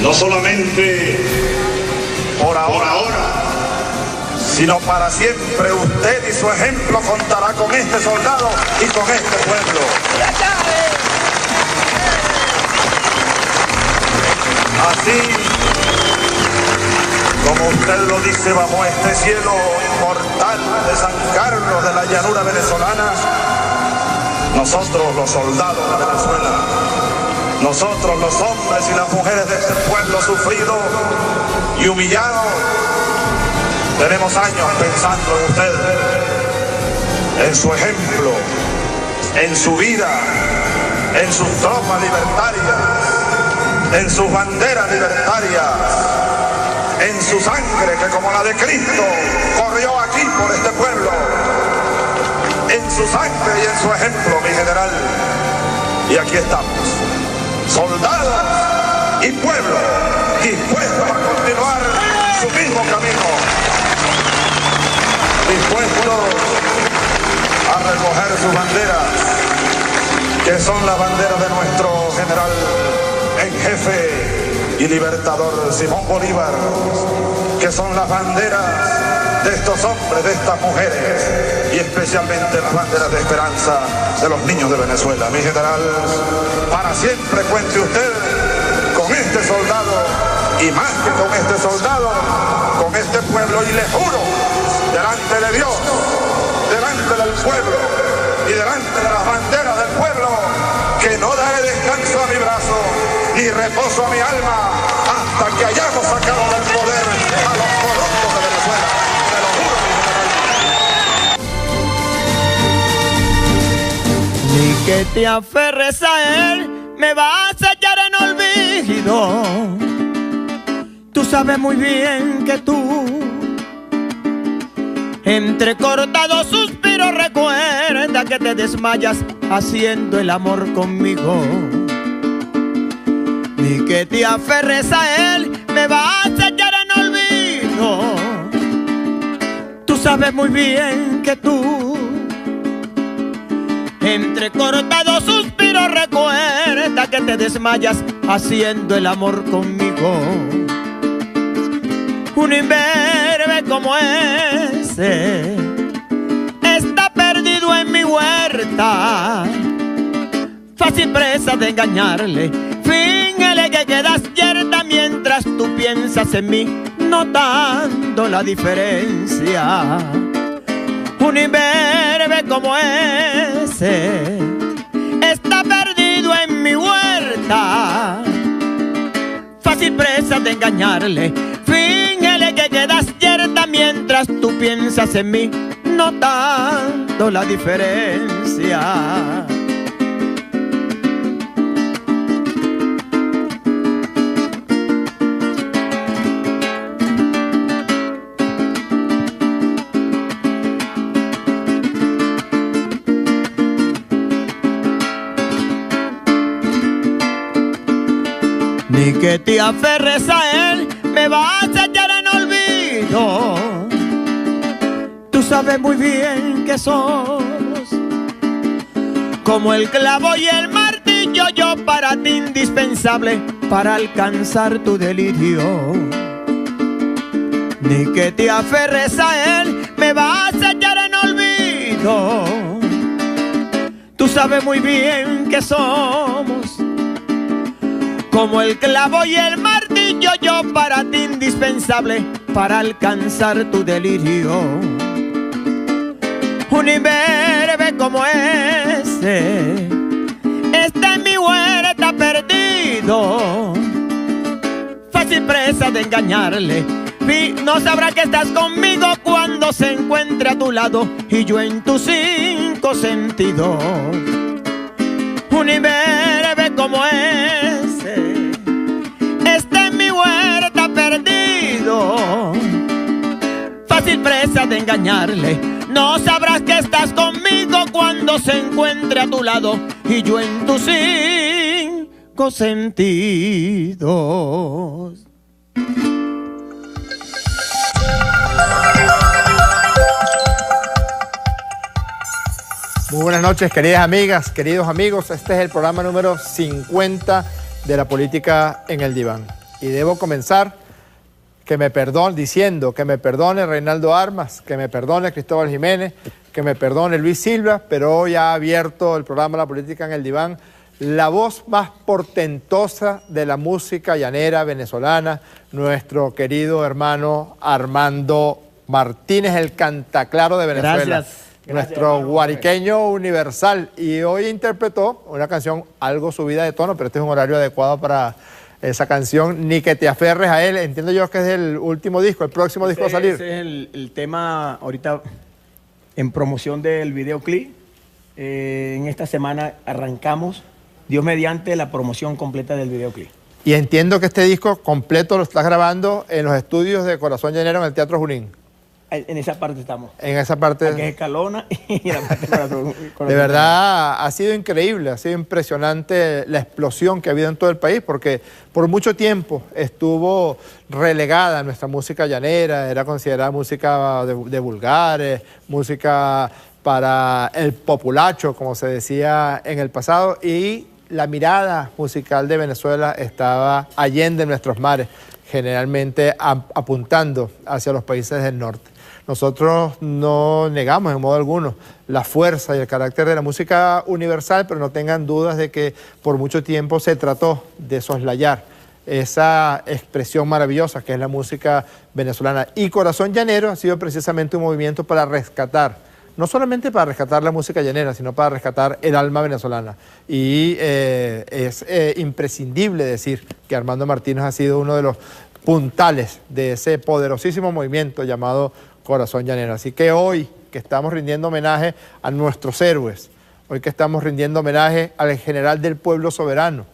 no solamente por ahora, sino para siempre. Usted y su ejemplo contará con este soldado y con este pueblo. Así como usted lo dice, bajo este cielo inmortal de San Carlos de la llanura venezolana, nosotros los soldados de Venezuela, nosotros los hombres y las mujeres de este pueblo sufrido y humillado, tenemos años pensando en usted, en su ejemplo, en su vida, en sus tropas libertarias, en sus banderas libertarias, en su sangre que como la de Cristo corrió aquí por este pueblo, en su sangre y en su ejemplo, mi general. Y aquí estamos, soldados y pueblo, dispuestos a continuar su mismo camino, dispuestos a recoger sus banderas, que son las banderas de nuestro general en jefe y libertador Simón Bolívar, que son las banderas de estos hombres, de estas mujeres, y especialmente las banderas de esperanza de los niños de Venezuela. Mi general, para siempre cuente usted con este soldado, y más que con este soldado, con este pueblo, y le juro, delante de Dios, delante del pueblo y delante de las banderas del pueblo, que no daré descanso a mi brazo ni reposo a mi alma hasta que hayamos sacado del poder a los corruptos de Venezuela. Te lo juro, mi general. Ni que te aferres a él, me vas a echar en olvido. Tú sabes muy bien que tú, entre cortados suspiros, recuerda que te desmayas haciendo el amor conmigo. Ni que te aferres a él, me vas a echar en olvido. Tú sabes muy bien que tú, entre cortados suspiros, recuerda que te desmayas haciendo el amor conmigo. Un imberbe como ese está perdido en mi huerta, fácil presa de engañarle. Fíngele que quedas yerta mientras tú piensas en mí, notando la diferencia. Un imberbe como ese está perdido en mi huerta, fácil presa de engañarle. Fíngele que quedas yerta mientras tú piensas en mí, notando la diferencia. Ni que te aferres a él, me vas a echar en olvido. Tú sabes muy bien que somos como el clavo y el martillo, yo para ti indispensable para alcanzar tu delirio. Ni que te aferres a él, me vas a echar en olvido. Tú sabes muy bien que somos como el clavo y el martillo, yo para ti indispensable para alcanzar tu delirio. Un imberbe como ese está en mi huerta perdido, fácil presa de engañarle. No sabrá que estás conmigo cuando se encuentre a tu lado y yo en tus cinco sentidos. Un imberbe como ese está en mi huerta perdido, fácil presa de engañarle. No sabrás que estás conmigo cuando se encuentre a tu lado y yo en tus cinco sentidos. Muy buenas noches, queridas amigas, queridos amigos. Este es el programa número 50 de La Política en el Diván. Y debo comenzar diciendo que me perdone Reinaldo Armas, que me perdone Cristóbal Jiménez, que me perdone Luis Silva, pero hoy ha abierto el programa La Política en el Diván la voz más portentosa de la música llanera venezolana, nuestro querido hermano Armando Martínez, el cantaclaro de Venezuela. Gracias. Nuestro guariqueño universal. Y hoy interpretó una canción algo subida de tono, pero este es un horario adecuado para esa canción, Ni que te aferres a él. Entiendo yo que es el último disco, el próximo disco a salir. Ese es el tema ahorita en promoción del videoclip. En esta semana arrancamos, Dios mediante, la promoción completa del videoclip. Y entiendo que este disco completo lo estás grabando en los estudios de Corazón Llanero en el Teatro Junín. En esa parte estamos. En esa parte. Que es Escalona y la parte de Corazón. De verdad ha sido increíble, ha sido impresionante la explosión que ha habido en todo el país, porque por mucho tiempo estuvo relegada nuestra música llanera, era considerada música de vulgares, música para el populacho, como se decía en el pasado, y la mirada musical de Venezuela estaba allende nuestros mares, generalmente apuntando hacia los países del norte. Nosotros no negamos en modo alguno la fuerza y el carácter de la música universal, pero no tengan dudas de que por mucho tiempo se trató de soslayar esa expresión maravillosa que es la música venezolana. Y Corazón Llanero ha sido precisamente un movimiento para rescatar, no solamente para rescatar la música llanera, sino para rescatar el alma venezolana. Y es imprescindible decir que Armando Martínez ha sido uno de los puntales de ese poderosísimo movimiento llamado Corazón Llanero. Así que hoy que estamos rindiendo homenaje a nuestros héroes, hoy que estamos rindiendo homenaje al general del pueblo soberano,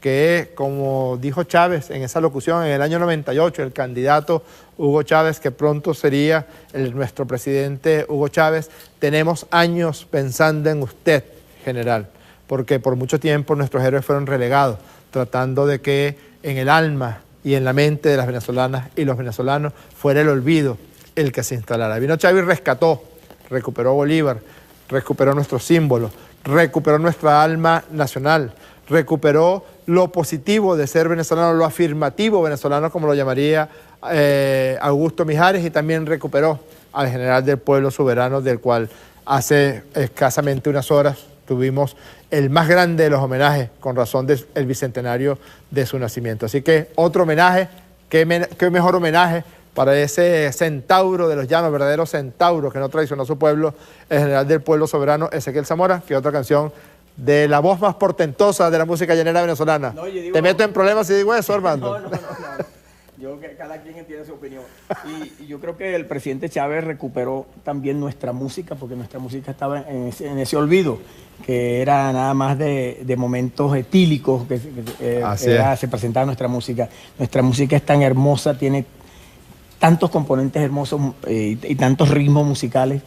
que como dijo Chávez en esa locución en el año 98, el candidato Hugo Chávez, que pronto sería nuestro presidente Hugo Chávez, tenemos años pensando en usted, general, porque por mucho tiempo nuestros héroes fueron relegados, tratando de que en el alma y en la mente de las venezolanas y los venezolanos fuera el olvido el que se instalara. Vino Chávez y rescató, recuperó Bolívar, recuperó nuestros símbolos, recuperó nuestra alma nacional, recuperó lo positivo de ser venezolano, lo afirmativo venezolano, como lo llamaría Augusto Mijares, y también recuperó al general del pueblo soberano, del cual hace escasamente unas horas tuvimos el más grande de los homenajes con razón del bicentenario de su nacimiento. Así que otro homenaje, qué mejor homenaje para ese centauro de los llanos, verdadero centauro que no traicionó a su pueblo, el general del pueblo soberano Ezequiel Zamora, que otra canción de la voz más portentosa de la música llanera venezolana. No, ¿te meto en problemas si digo eso, Armando? No. Yo que cada quien tiene su opinión. Y yo creo que el presidente Chávez recuperó también nuestra música, porque nuestra música estaba en ese olvido, que era nada más de momentos etílicos que se presentaba nuestra música. Nuestra música es tan hermosa, tiene tantos componentes hermosos y tantos ritmos musicales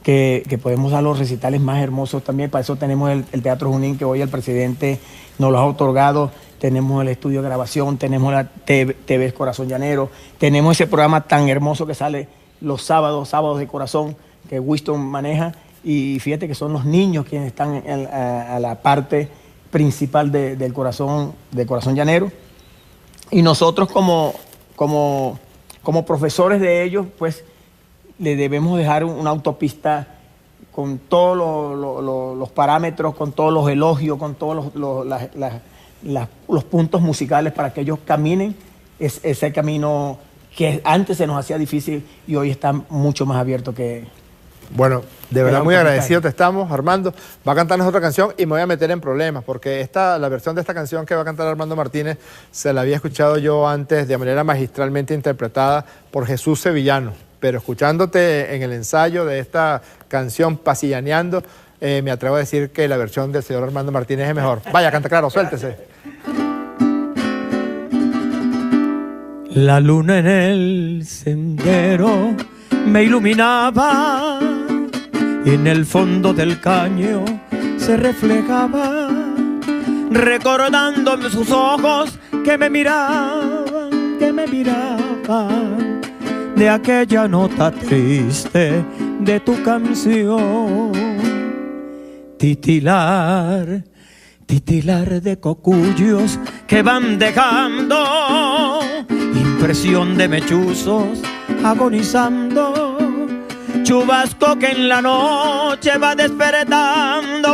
que podemos dar los recitales más hermosos también. Para eso tenemos el Teatro Junín, que hoy el presidente nos lo ha otorgado. Tenemos el estudio de grabación, tenemos la TV Corazón Llanero, tenemos ese programa tan hermoso que sale los sábados de corazón, que Winston maneja, y fíjate que son los niños quienes están a la parte principal del Corazón Llanero, y nosotros como profesores de ellos, pues le debemos dejar una autopista con todos los parámetros, con todos los elogios, con todos los puntos musicales para que ellos caminen ese camino que antes se nos hacía difícil y hoy está mucho más abierto que... Bueno, de verdad muy agradecido te estamos, Armando. Va a cantarnos otra canción y me voy a meter en problemas porque la versión de esta canción que va a cantar Armando Martínez se la había escuchado yo antes de manera magistralmente interpretada por Jesús Sevillano, pero escuchándote en el ensayo de esta canción Pasillaneando, me atrevo a decir que la versión del señor Armando Martínez es mejor. Vaya, canta claro, suéltese. La luna en el sendero me iluminaba y en el fondo del caño se reflejaba, recordándome sus ojos que me miraban de aquella nota triste de tu canción. Titilar de cocuyos que van dejando impresión de mechuzos agonizando, chubasco que en la noche va despertando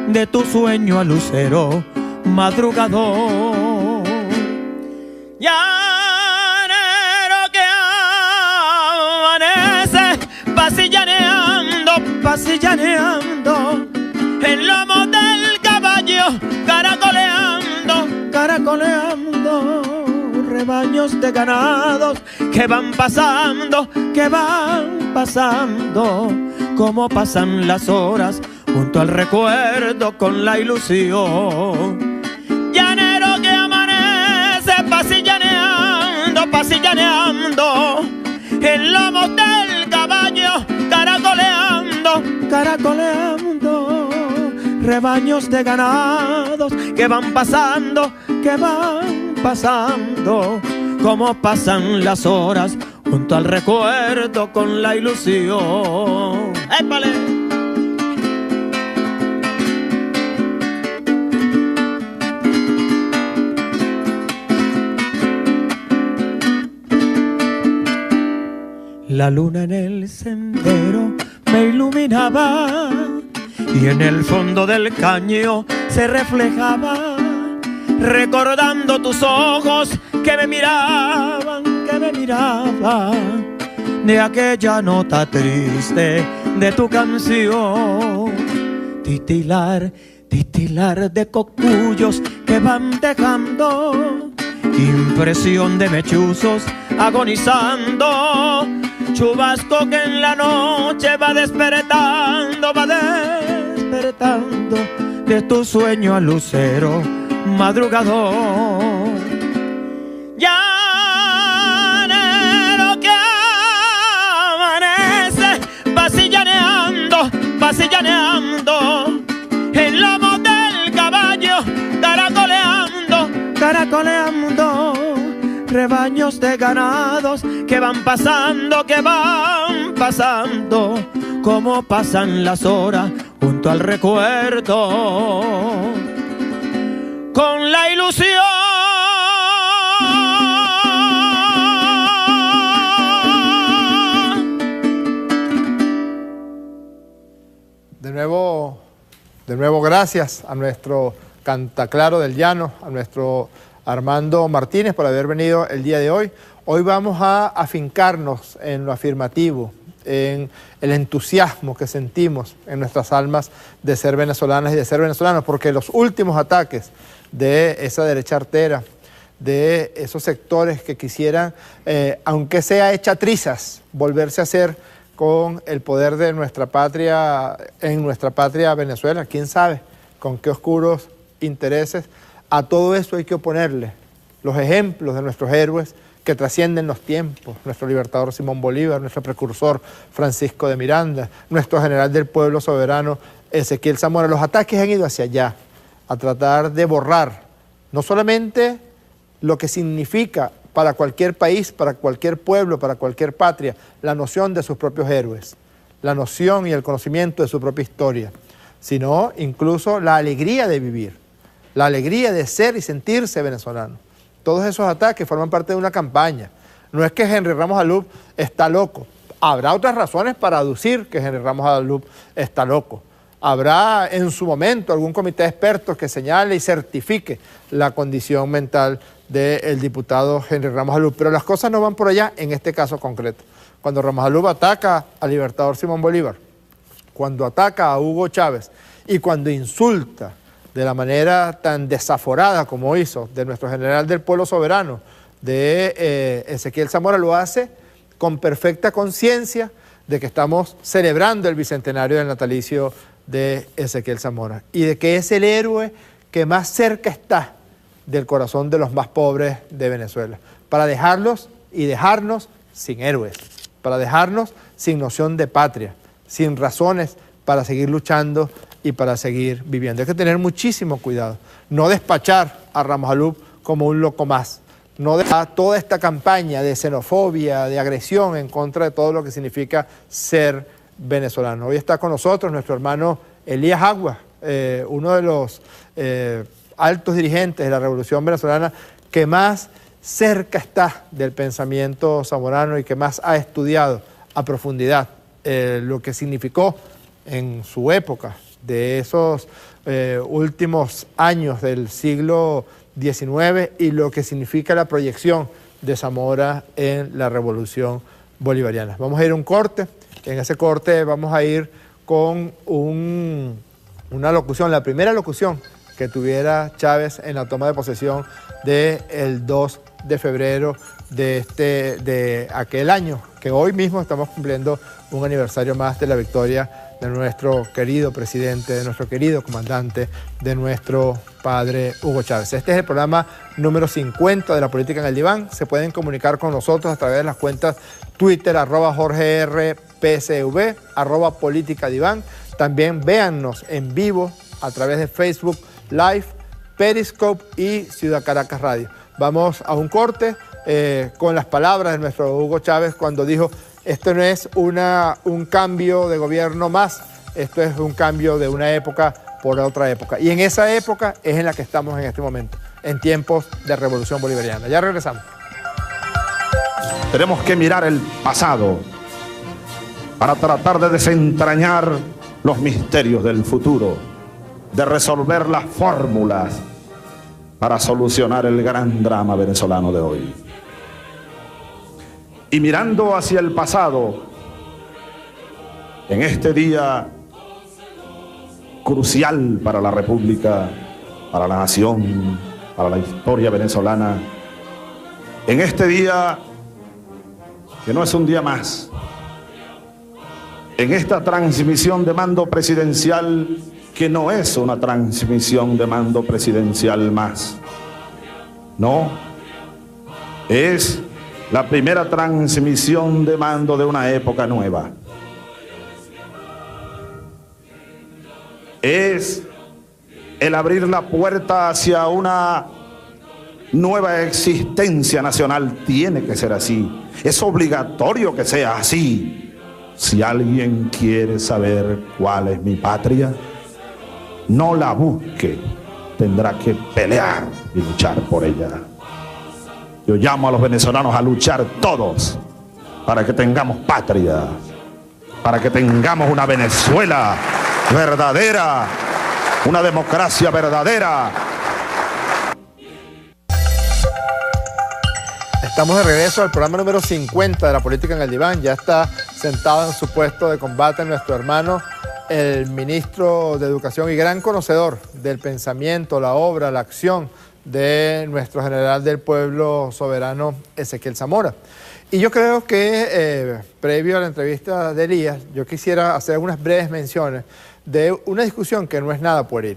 de tu sueño a lucero madrugador. Llanero que amanece pasillaneando el lomo del caballo, caracoleando rebaños de ganados que van pasando, como pasan las horas junto al recuerdo con la ilusión. Llanero que amanece pasillaneando el lomo del caballo, caracoleando rebaños de ganados que van pasando, como pasan las horas junto al recuerdo con la ilusión. ¡Épale! La luna en el sendero me iluminaba y en el fondo del caño se reflejaba, recordando tus ojos que me miraban de aquella nota triste de tu canción. Titilar de cocuyos que van dejando impresión de mechuzos agonizando, chubasco que en la noche va despertando de tu sueño al lucero madrugador. Llanero que amanece pasillaneando el lomo del caballo, caracoleando rebaños de ganados que van pasando, como pasan las horas junto al recuerdo con la ilusión. De nuevo gracias a nuestro cantaclaro del llano, a nuestro Armando Martínez, por haber venido el día de hoy. Hoy vamos a afincarnos en lo afirmativo, en el entusiasmo que sentimos en nuestras almas de ser venezolanas y de ser venezolanos, porque los últimos ataques de esa derecha artera, de esos sectores que quisieran, aunque sea hecha trizas, volverse a hacer con el poder de nuestra patria, en nuestra patria Venezuela, quién sabe con qué oscuros intereses. A todo eso hay que oponerle los ejemplos de nuestros héroes que trascienden los tiempos, nuestro libertador Simón Bolívar, nuestro precursor Francisco de Miranda, nuestro general del pueblo soberano Ezequiel Zamora. Los ataques han ido hacia allá, a tratar de borrar no solamente lo que significa para cualquier país, para cualquier pueblo, para cualquier patria, la noción de sus propios héroes, la noción y el conocimiento de su propia historia, sino incluso la alegría de vivir, la alegría de ser y sentirse venezolano. Todos esos ataques forman parte de una campaña. No es que Henry Ramos Alup está loco. Habrá otras razones para aducir que Henry Ramos Alup está loco. Habrá en su momento algún comité de expertos que señale y certifique la condición mental del diputado Henry Ramos Alup. Pero las cosas no van por allá en este caso concreto. Cuando Ramos Alup ataca al libertador Simón Bolívar, cuando ataca a Hugo Chávez y cuando insulta de la manera tan desaforada como hizo de nuestro general del pueblo soberano, de Ezequiel Zamora, lo hace con perfecta conciencia de que estamos celebrando el bicentenario del natalicio de Ezequiel Zamora y de que es el héroe que más cerca está del corazón de los más pobres de Venezuela, para dejarlos y dejarnos sin héroes, para dejarnos sin noción de patria, sin razones para seguir luchando y para seguir viviendo. Hay que tener muchísimo cuidado, no despachar a Ramos Alup como un loco más, no dejar toda esta campaña de xenofobia, de agresión en contra de todo lo que significa ser venezolano. Hoy está con nosotros nuestro hermano Elías Aguas, uno de los altos dirigentes de la Revolución Venezolana, que más cerca está del pensamiento zamorano y que más ha estudiado a profundidad lo que significó en su época, de esos últimos años del siglo XIX, y lo que significa la proyección de Zamora en la Revolución Bolivariana. Vamos a ir a un corte. En ese corte vamos a ir con una locución, la primera locución que tuviera Chávez en la toma de posesión del 2 de febrero de aquel año, que hoy mismo estamos cumpliendo un aniversario más de la victoria de nuestro querido presidente, de nuestro querido comandante, de nuestro padre Hugo Chávez. Este es el programa número 50 de La Política en el Diván. Se pueden comunicar con nosotros a través de las cuentas Twitter, @JorgeRPSV, @PolíticaDiván. También véannos en vivo a través de Facebook Live, Periscope y Ciudad Caracas Radio. Vamos a un corte con las palabras de nuestro Hugo Chávez cuando dijo: esto no es un cambio de gobierno más, esto es un cambio de una época por otra época. Y en esa época es en la que estamos en este momento, en tiempos de Revolución Bolivariana. Ya regresamos. Tenemos que mirar el pasado para tratar de desentrañar los misterios del futuro, de resolver las fórmulas para solucionar el gran drama venezolano de hoy. Y mirando hacia el pasado, en este día crucial para la República, para la nación, para la historia venezolana, en este día que no es un día más, en esta transmisión de mando presidencial que no es una transmisión de mando presidencial más, no, es la primera transmisión de mando de una época nueva. Es el abrir la puerta hacia una nueva existencia nacional. Tiene que ser así. Es obligatorio que sea así. Si alguien quiere saber cuál es mi patria, no la busque. Tendrá que pelear y luchar por ella. Yo llamo a los venezolanos a luchar todos para que tengamos patria, para que tengamos una Venezuela verdadera, una democracia verdadera. Estamos de regreso al programa número 50 de La Política en el Diván. Ya está sentado en su puesto de combate nuestro hermano, el ministro de Educación y gran conocedor del pensamiento, la obra, la acción de nuestro general del pueblo soberano, Ezequiel Zamora. Y yo creo que, previo a la entrevista de Elías, yo quisiera hacer unas breves menciones de una discusión que no es nada pueril.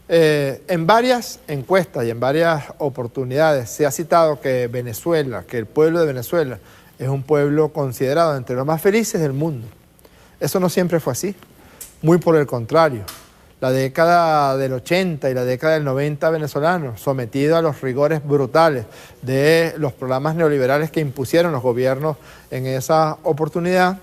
En varias encuestas y en varias oportunidades se ha citado que Venezuela, que el pueblo de Venezuela es un pueblo considerado entre los más felices del mundo. Eso no siempre fue así, muy por el contrario. La década del 80 y la década del 90 venezolanos, sometidos a los rigores brutales de los programas neoliberales que impusieron los gobiernos en esa oportunidad,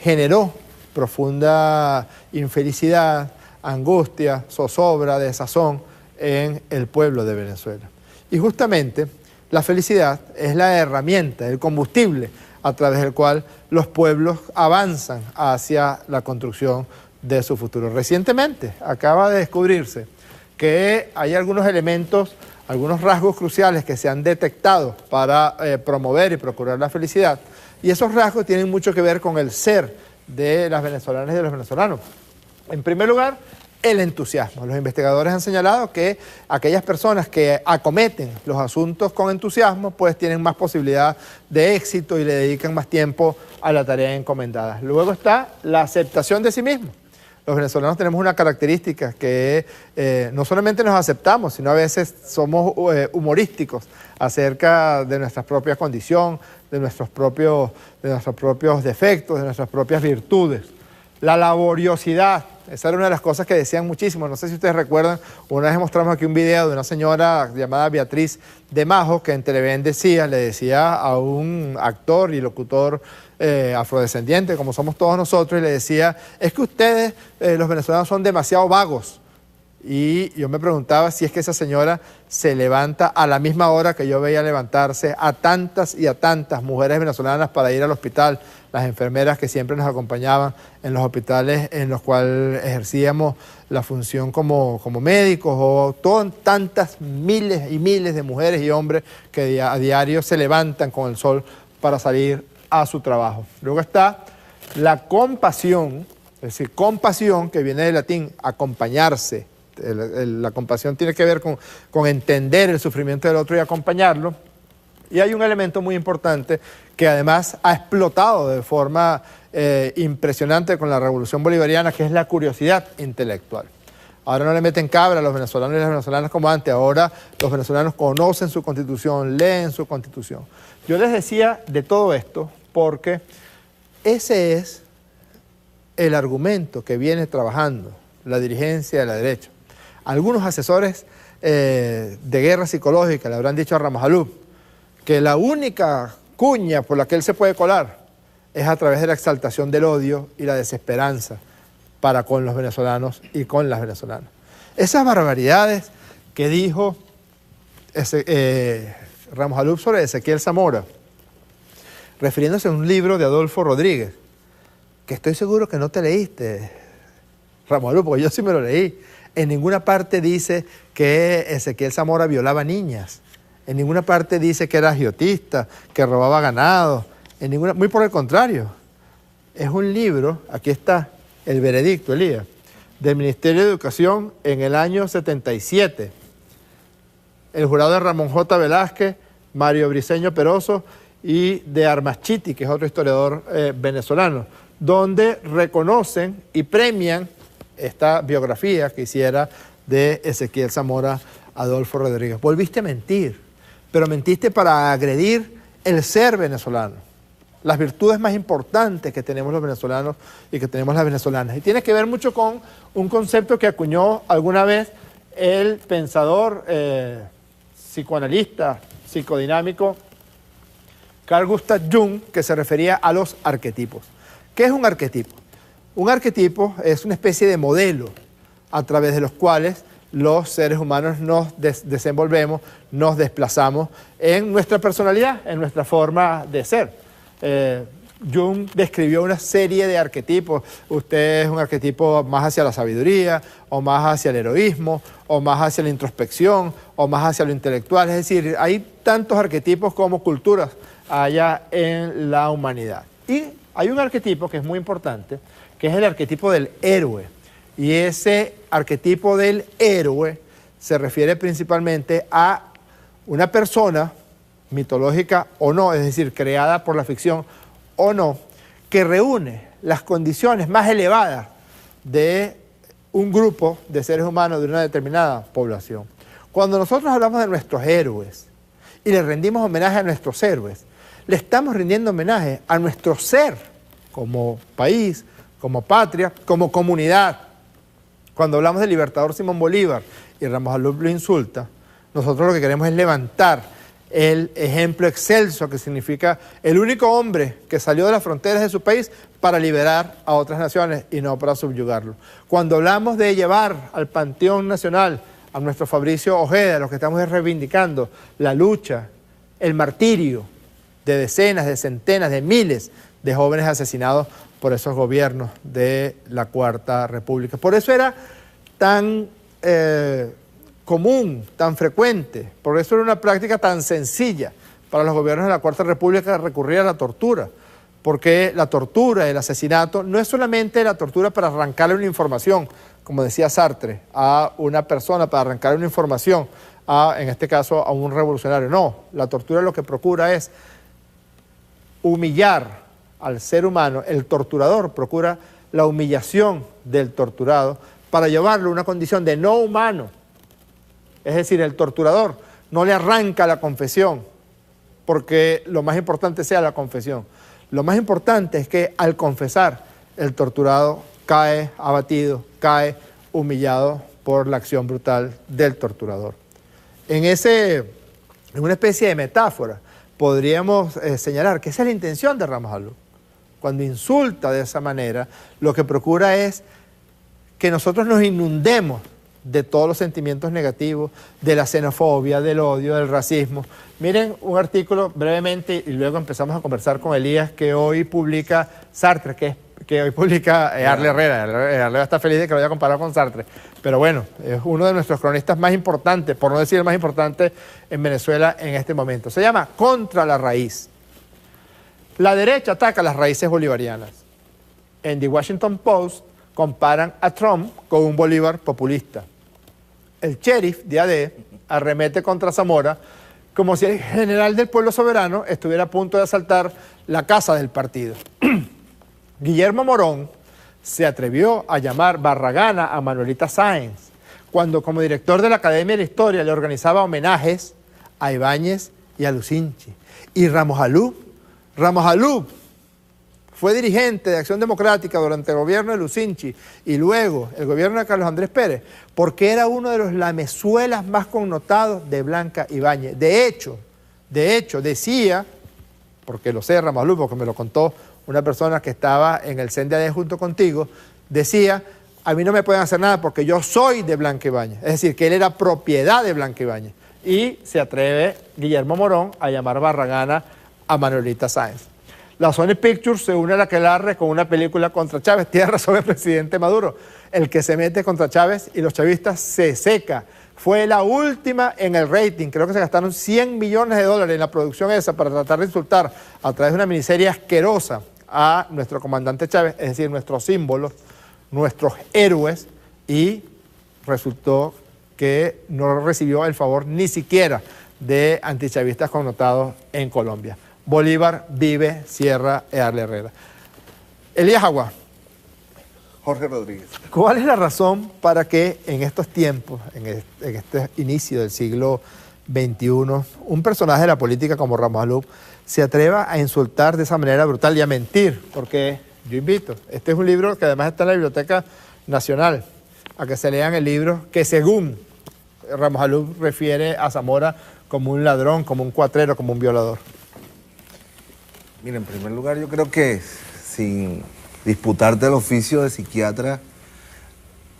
generó profunda infelicidad, angustia, zozobra, desazón en el pueblo de Venezuela. Y justamente la felicidad es la herramienta, el combustible a través del cual los pueblos avanzan hacia la construcción de su futuro. Recientemente acaba de descubrirse que hay algunos elementos, algunos rasgos cruciales que se han detectado para promover y procurar la felicidad, y esos rasgos tienen mucho que ver con el ser de las venezolanas y de los venezolanos. En primer lugar, el entusiasmo. Los investigadores han señalado que aquellas personas que acometen los asuntos con entusiasmo pues tienen más posibilidad de éxito y le dedican más tiempo a la tarea encomendada. Luego está la aceptación de sí mismo. Los venezolanos tenemos una característica que no solamente nos aceptamos, sino a veces somos humorísticos acerca de nuestra propia condición, de nuestros propios defectos, de nuestras propias virtudes. La laboriosidad, esa era una de las cosas que decían muchísimo. No sé si ustedes recuerdan, una vez mostramos aquí un video de una señora llamada Beatriz de Majo, que en Televen le decía a un actor y locutor afrodescendiente, como somos todos nosotros, y le decía: es que ustedes, los venezolanos, son demasiado vagos. Y yo me preguntaba si es que esa señora se levanta a la misma hora que yo veía levantarse a tantas y a tantas mujeres venezolanas para ir al hospital, las enfermeras que siempre nos acompañaban en los hospitales en los cuales ejercíamos la función como médicos, o tantas miles y miles de mujeres y hombres que a diario se levantan con el sol para salir a su trabajo. Luego está la compasión, es decir, compasión, que viene del latín acompañarse. La compasión tiene que ver con entender el sufrimiento del otro y acompañarlo. Y hay un elemento muy importante que además ha explotado de forma impresionante con la Revolución Bolivariana, que es la curiosidad intelectual. Ahora no le meten cabra a los venezolanos y las venezolanas como antes. Ahora los venezolanos conocen su Constitución, leen su Constitución. Yo les decía de todo esto porque ese es el argumento que viene trabajando la dirigencia de la derecha. Algunos asesores de guerra psicológica le habrán dicho a Ramos Alub que la única cuña por la que él se puede colar es a través de la exaltación del odio y la desesperanza para con los venezolanos y con las venezolanas. Esas barbaridades que dijo Ramos Alub sobre Ezequiel Zamora, refiriéndose a un libro de Adolfo Rodríguez, que estoy seguro que no te leíste, Ramos Alub, porque yo sí me lo leí. En ninguna parte dice que Ezequiel Zamora violaba niñas. En ninguna parte dice que era agiotista, que robaba ganado. Muy por el contrario. Es un libro, aquí está el veredicto, Elías, del Ministerio de Educación en el año 77. El jurado de Ramón J. Velázquez, Mario Briceño Peroso y de Armachiti, que es otro historiador venezolano, donde reconocen y premian esta biografía que hiciera de Ezequiel Zamora Adolfo Rodríguez. Volviste a mentir, pero mentiste para agredir el ser venezolano, las virtudes más importantes que tenemos los venezolanos y que tenemos las venezolanas. Y tiene que ver mucho con un concepto que acuñó alguna vez el pensador psicoanalista, psicodinámico, Carl Gustav Jung, que se refería a los arquetipos. ¿Qué es un arquetipo? Un arquetipo es una especie de modelo a través de los cuales los seres humanos nos desenvolvemos, nos desplazamos en nuestra personalidad, en nuestra forma de ser. Jung describió una serie de arquetipos. Usted es un arquetipo más hacia la sabiduría, o más hacia el heroísmo, o más hacia la introspección, o más hacia lo intelectual. Es decir, hay tantos arquetipos como culturas haya en la humanidad. Y hay un arquetipo que es muy importante, que es el arquetipo del héroe. Y ese arquetipo del héroe se refiere principalmente a una persona, mitológica o no, es decir, creada por la ficción o no, que reúne las condiciones más elevadas de un grupo de seres humanos de una determinada población. Cuando nosotros hablamos de nuestros héroes y le rendimos homenaje a nuestros héroes, le estamos rindiendo homenaje a nuestro ser como país, como patria, como comunidad. Cuando hablamos del libertador Simón Bolívar y Ramos Alub lo insulta, nosotros lo que queremos es levantar el ejemplo excelso que significa el único hombre que salió de las fronteras de su país para liberar a otras naciones y no para subyugarlo. Cuando hablamos de llevar al Panteón Nacional a nuestro Fabricio Ojeda, lo que estamos es reivindicando la lucha, el martirio de decenas, de centenas, de miles de jóvenes asesinados por esos gobiernos de la Cuarta República. Por eso era tan común, tan frecuente, por eso era una práctica tan sencilla para los gobiernos de la Cuarta República recurrir a la tortura, porque la tortura, el asesinato, no es solamente la tortura para arrancarle una información, como decía Sartre, a una persona, para arrancarle una información, en este caso a un revolucionario. No, la tortura lo que procura es humillar al ser humano. El torturador procura la humillación del torturado para llevarlo a una condición de no humano. Es decir, el torturador no le arranca la confesión, porque lo más importante sea la confesión. Lo más importante es que al confesar, el torturado cae abatido, cae humillado por la acción brutal del torturador. En una especie de metáfora, podríamos señalar que esa es la intención de Ramos Alub. Cuando insulta de esa manera, lo que procura es que nosotros nos inundemos de todos los sentimientos negativos, de la xenofobia, del odio, del racismo. Miren un artículo brevemente y luego empezamos a conversar con Elías, que hoy publica Sartre, que hoy publica Arle Herrera. Arle está feliz de que lo haya comparado con Sartre. Pero bueno, es uno de nuestros cronistas más importantes, por no decir el más importante en Venezuela en este momento. Se llama Contra la Raíz. La derecha ataca las raíces bolivarianas. En The Washington Post comparan a Trump con un Bolívar populista. El sheriff de AD arremete contra Zamora como si el general del pueblo soberano estuviera a punto de asaltar la casa del partido. Guillermo Morón se atrevió a llamar barragana a Manuelita Sáenz, cuando como director de la Academia de la Historia le organizaba homenajes a Ibáñez y a Lucinchi. Y Ramos Alú fue dirigente de Acción Democrática durante el gobierno de Lucinchi y luego el gobierno de Carlos Andrés Pérez, porque era uno de los lamezuelas más connotados de Blanca Ibáñez. De hecho, decía, porque lo sé, Ramos Alú, porque me lo contó una persona que estaba en el CNDD junto contigo, decía, a mí no me pueden hacer nada porque yo soy de Blanca Ibáñez. Es decir, que él era propiedad de Blanca Ibáñez. Y se atreve Guillermo Morón a llamar barragana a Manuelita Sáenz. La Sony Pictures se une a la aquelarre con una película contra Chávez. Tiene razón el presidente Maduro. El que se mete contra Chávez y los chavistas se seca. Fue la última en el rating. Creo que se gastaron $100 millones en la producción esa para tratar de insultar a través de una miniserie asquerosa a nuestro comandante Chávez, es decir, nuestros símbolos, nuestros héroes, y resultó que no recibió el favor ni siquiera de antichavistas connotados en Colombia. Bolívar vive, cierra Arle Herrera. Elías Agua. Jorge Rodríguez. ¿Cuál es la razón para que en estos tiempos, en este inicio del siglo XXI, un personaje de la política como Ramos Alú se atreva a insultar de esa manera brutal y a mentir? Porque yo invito, este es un libro que además está en la Biblioteca Nacional, a que se lean el libro que según Ramos Alú refiere a Zamora como un ladrón, como un cuatrero, como un violador. Mira, en primer lugar, yo creo que sin disputarte el oficio de psiquiatra,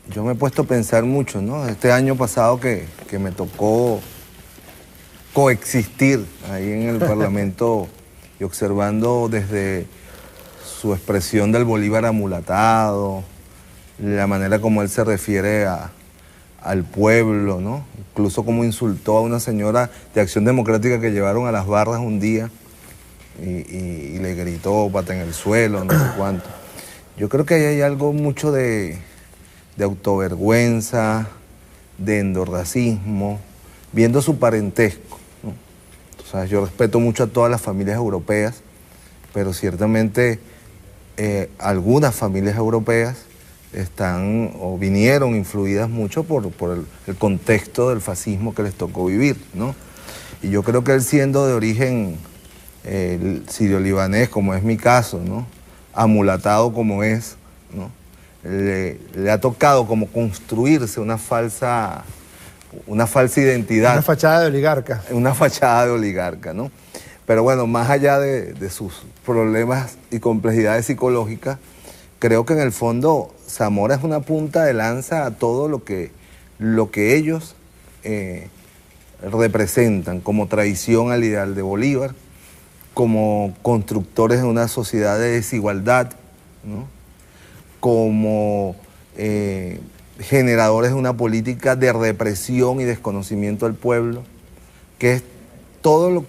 yo me he puesto a pensar mucho, ¿no? Este año pasado que me tocó coexistir ahí en el Parlamento y observando desde su expresión del Bolívar amulatado, la manera como él se refiere al pueblo, ¿no? Incluso como insultó a una señora de Acción Democrática que llevaron a las barras un día y le gritó pata en el suelo, no sé cuánto. Yo creo que ahí hay algo mucho de autovergüenza, de endorracismo, viendo su parentesco, ¿no? O sea, yo respeto mucho a todas las familias europeas, pero ciertamente algunas familias europeas están o vinieron influidas mucho por el contexto del fascismo que les tocó vivir, ¿no? Y yo creo que él, siendo de origen sirio-libanés, como es mi caso, ¿no?, amulatado como es, ¿no?, le ha tocado como construirse una falsa identidad. Una fachada de oligarca. Una fachada de oligarca, ¿no? Pero bueno, más allá de sus problemas y complejidades psicológicas, creo que en el fondo Zamora es una punta de lanza a todo lo que ellos representan como traición al ideal de Bolívar, como constructores de una sociedad de desigualdad, ¿no?, como generadores de una política de represión y desconocimiento al pueblo, que es todo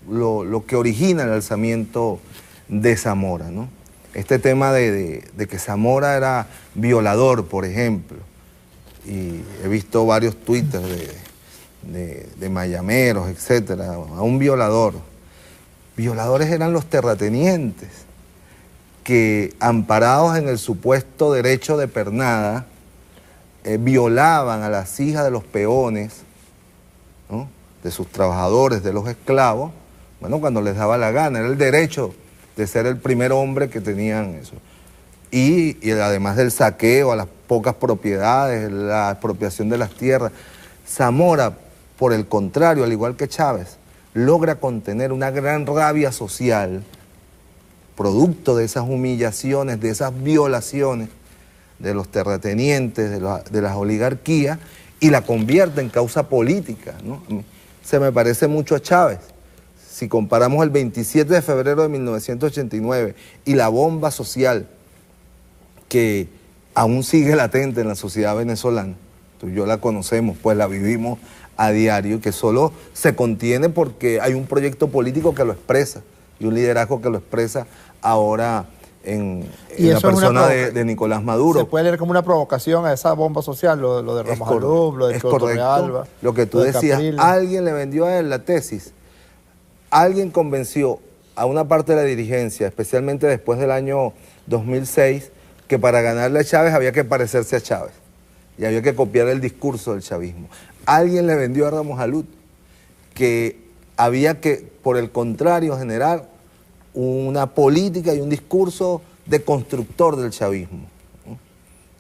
lo que origina el alzamiento de Zamora, ¿no? Este tema de que Zamora era violador, por ejemplo, y he visto varios twitters de mayameros, etcétera, a un violador. Violadores eran los terratenientes que, amparados en el supuesto derecho de pernada, violaban a las hijas de los peones, ¿no?, de sus trabajadores, de los esclavos, bueno, cuando les daba la gana. Era el derecho de ser el primer hombre que tenían eso. Y además del saqueo a las pocas propiedades, la expropiación de las tierras. Zamora, por el contrario, al igual que Chávez, logra contener una gran rabia social, producto de esas humillaciones, de esas violaciones, de los terratenientes, de las oligarquías, y la convierte en causa política, ¿no? Se me parece mucho a Chávez. Si comparamos el 27 de febrero de 1989 y la bomba social que aún sigue latente en la sociedad venezolana, tú y yo la conocemos, pues la vivimos a diario, que solo se contiene porque hay un proyecto político que lo expresa y un liderazgo que lo expresa ahora en la persona de Nicolás Maduro. Se puede leer como una provocación a esa bomba social, lo de Ramos Alub, lo de Alba. Lo que tú decías, alguien le vendió a él la tesis, alguien convenció a una parte de la dirigencia, especialmente después del año 2006, que para ganarle a Chávez había que parecerse a Chávez y había que copiar el discurso del chavismo. Alguien le vendió a Ramos Alud que había que, por el contrario, generar una política y un discurso de constructor del chavismo, ¿no?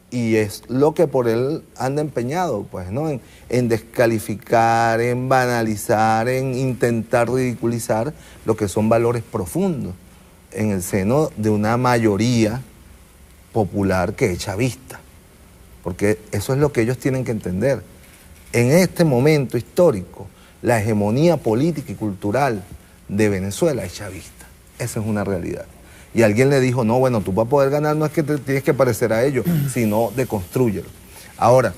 Y es lo que por él anda empeñado, pues, ¿no? En descalificar, en banalizar, en intentar ridiculizar lo que son valores profundos en el seno de una mayoría popular que es chavista, porque eso es lo que ellos tienen que entender. En este momento histórico, la hegemonía política y cultural de Venezuela es chavista. Esa es una realidad. Y alguien le dijo, no, bueno, tú para poder ganar no es que te tienes que parecer a ellos, sino deconstrúyelo. Ahora,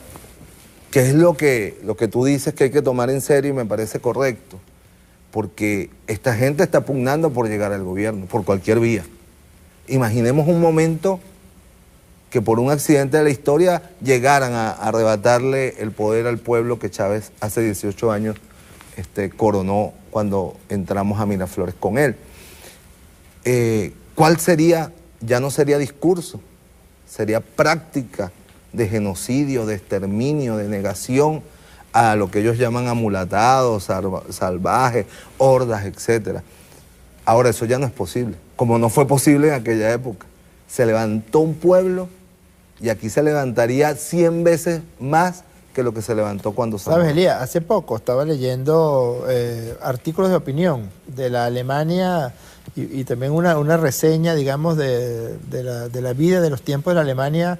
¿qué es lo que tú dices que hay que tomar en serio y me parece correcto? Porque esta gente está pugnando por llegar al gobierno, por cualquier vía. Imaginemos un momento que por un accidente de la historia llegaran a arrebatarle el poder al pueblo que Chávez hace 18 años coronó cuando entramos a Miraflores con él. ¿Cuál sería? Ya no sería discurso, sería práctica de genocidio, de exterminio, de negación a lo que ellos llaman amulatados, salvajes, hordas, etc. Ahora eso ya no es posible, como no fue posible en aquella época. Se levantó un pueblo y aquí se levantaría 100 veces más que lo que se levantó cuando salió. ¿Sabes, Elías? Hace poco estaba leyendo artículos de opinión de la Alemania y también una reseña, digamos, de la vida de los tiempos de la Alemania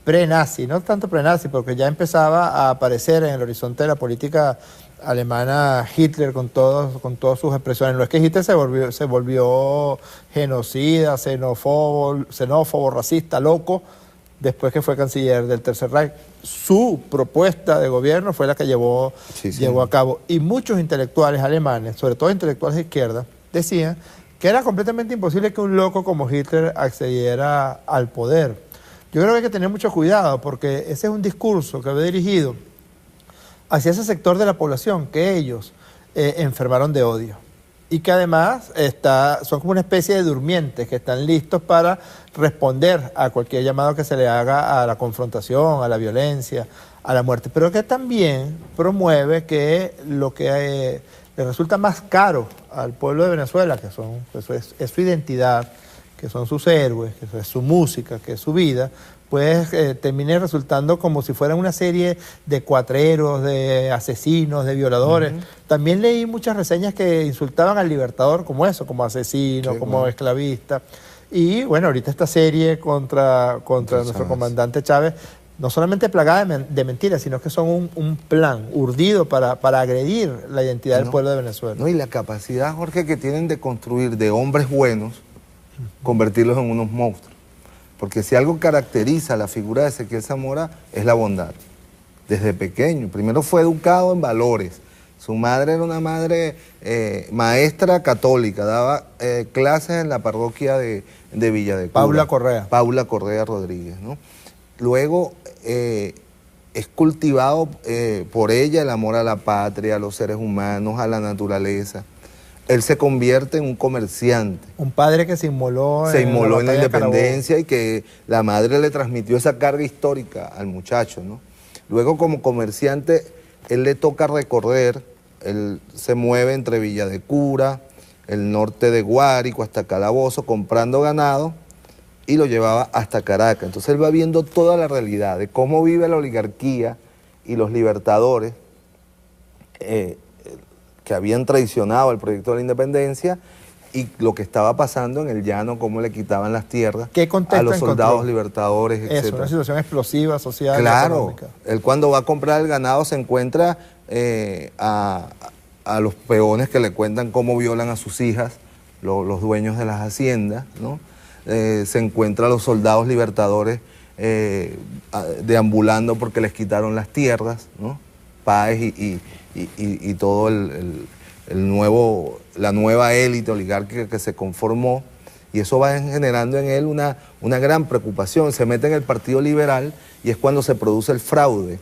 pre-nazi, no tanto pre-nazi, porque ya empezaba a aparecer en el horizonte de la política alemana Hitler con todas sus expresiones. No es que Hitler se volvió genocida, xenófobo, racista, loco, después que fue canciller del Tercer Reich. Su propuesta de gobierno fue la que llevó a cabo. Y muchos intelectuales alemanes, sobre todo intelectuales de izquierda, decían que era completamente imposible que un loco como Hitler accediera al poder. Yo creo que hay que tener mucho cuidado porque ese es un discurso que había dirigido hacia ese sector de la población que ellos enfermaron de odio y que además son como una especie de durmientes que están listos para responder a cualquier llamado que se le haga a la confrontación, a la violencia, a la muerte, pero que también promueve que lo que le resulta más caro al pueblo de Venezuela, que es su identidad, que son sus héroes, que es su música, que es su vida, pues termine resultando como si fueran una serie de cuatreros, de asesinos, de violadores. También leí muchas reseñas que insultaban al Libertador como eso, como asesino, como esclavista. Y bueno, ahorita esta serie contra nuestro comandante Chávez, no solamente plagada de mentiras, sino que son un plan urdido para agredir la identidad del pueblo de Venezuela. No, y la capacidad, Jorge, que tienen de construir de hombres buenos, convertirlos en unos monstruos. Porque si algo caracteriza a la figura de Ezequiel Zamora es la bondad. Desde pequeño, primero fue educado en valores. Su madre era una madre maestra católica, daba clases en la parroquia de Villa de Cura. Paula Correa Rodríguez, ¿no? Luego es cultivado por ella el amor a la patria, a los seres humanos, a la naturaleza. Él se convierte en un comerciante. Un padre que se inmoló en la independencia y que la madre le transmitió esa carga histórica al muchacho, ¿no? Luego, como comerciante, él le toca recorrer, él se mueve entre Villa de Cura, el norte de Guárico, hasta Calabozo, comprando ganado y lo llevaba hasta Caracas. Entonces él va viendo toda la realidad de cómo vive la oligarquía y los libertadores que habían traicionado el proyecto de la independencia y lo que estaba pasando en el llano, cómo le quitaban las tierras ¿Qué contexto a los soldados encontró? libertadores, etc. Eso, una situación explosiva, social, claro, económica. él cuando va a comprar el ganado se encuentra a los peones que le cuentan cómo violan a sus hijas, los dueños de las haciendas, ¿no? Se encuentra a los soldados libertadores deambulando porque les quitaron las tierras, ¿no? Páez y todo la nueva élite oligárquica que se conformó, y eso va generando en él una gran preocupación. Se mete en el Partido Liberal y es cuando se produce el fraude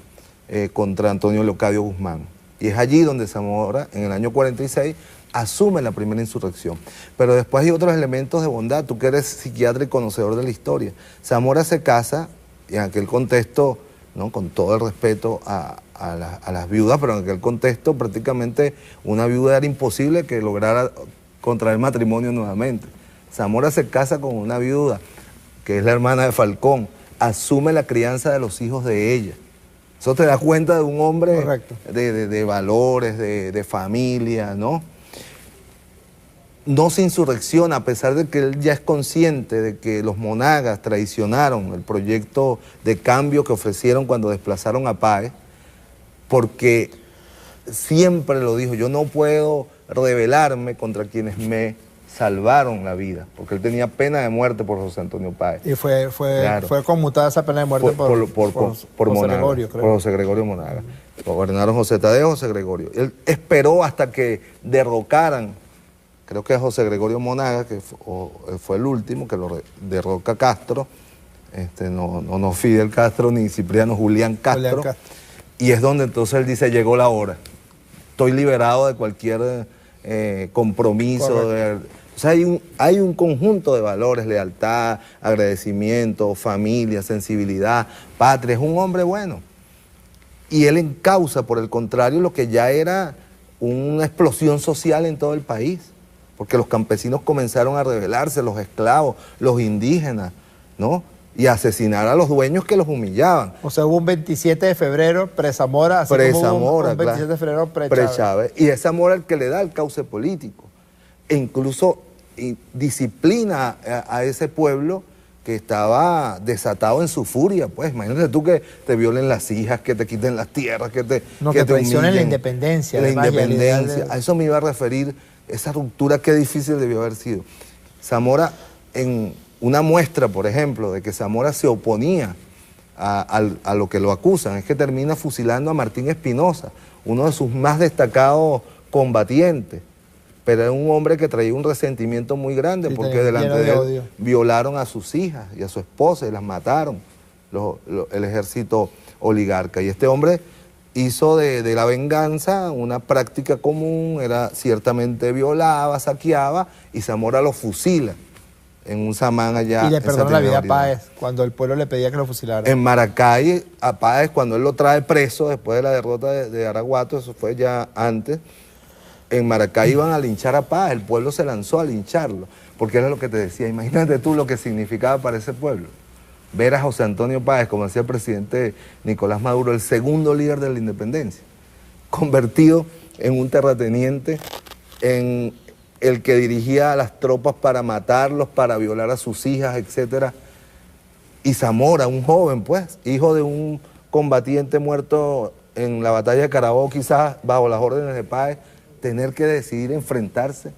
contra Antonio Leocadio Guzmán. Y es allí donde Zamora, en el año 46, asume la primera insurrección. Pero después hay otros elementos de bondad. Tú que eres psiquiatra y conocedor de la historia. Zamora se casa, y en aquel contexto, ¿no?, con todo el respeto a las viudas, pero en aquel contexto prácticamente una viuda era imposible que lograra contraer matrimonio nuevamente. Zamora se casa con una viuda, que es la hermana de Falcón, asume la crianza de los hijos de ella. Eso te da cuenta de un hombre de valores, de familia, ¿no? No se insurrecciona, a pesar de que él ya es consciente de que los monagas traicionaron el proyecto de cambio que ofrecieron cuando desplazaron a Páez, porque siempre lo dijo, yo no puedo rebelarme contra quienes me salvaron la vida, porque él tenía pena de muerte por José Antonio Páez. Y fue conmutada esa pena de muerte por José Gregorio, creo. Por José Gregorio Monagas. Gobernaron José Tadeo, José Gregorio. Él esperó hasta que derrocaran, creo que a José Gregorio Monagas, que fue el último, que lo derroca Castro, no Fidel Castro ni Cipriano, Julián Castro. Y es donde entonces él dice, llegó la hora. Estoy liberado de cualquier compromiso. O sea, hay un conjunto de valores, lealtad, agradecimiento, familia, sensibilidad, patria. Es un hombre bueno. Y él encausa, por el contrario, lo que ya era una explosión social en todo el país. Porque los campesinos comenzaron a rebelarse, los esclavos, los indígenas, ¿no? Y a asesinar a los dueños que los humillaban. O sea, hubo un 27 de febrero pre-Zamora, así como un 27 de febrero pre-Chávez. Y es Zamora el que le da el cauce político. E incluso disciplina a ese pueblo que estaba desatado en su furia. Pues imagínate tú que te violen las hijas, que te quiten las tierras, que te traicionen la independencia. La independencia. A eso me iba a referir, esa ruptura, qué difícil debió haber sido. Zamora, en una muestra, por ejemplo, de que Zamora se oponía a lo que lo acusan, es que termina fusilando a Martín Espinosa, uno de sus más destacados combatientes. Pero era un hombre que traía un resentimiento muy grande, porque delante de él violaron a sus hijas y a su esposa y las mataron el ejército oligarca. Y este hombre hizo de la venganza una práctica común, ciertamente violaba, saqueaba, y Zamora lo fusila en un samán allá. Y le perdonó la vida a Páez cuando el pueblo le pedía que lo fusilara. En Maracay, a Páez, cuando él lo trae preso después de la derrota de Araguato, eso fue ya antes, en Maracay iban a linchar a Páez, el pueblo se lanzó a lincharlo, porque era lo que te decía, imagínate tú lo que significaba para ese pueblo. Ver a José Antonio Páez, como decía el presidente Nicolás Maduro, el segundo líder de la independencia, convertido en un terrateniente, en el que dirigía a las tropas para matarlos, para violar a sus hijas, etc. Y Zamora, un joven, pues, hijo de un combatiente muerto en la batalla de Carabobo, quizás bajo las órdenes de Páez, tener que decidir enfrentarse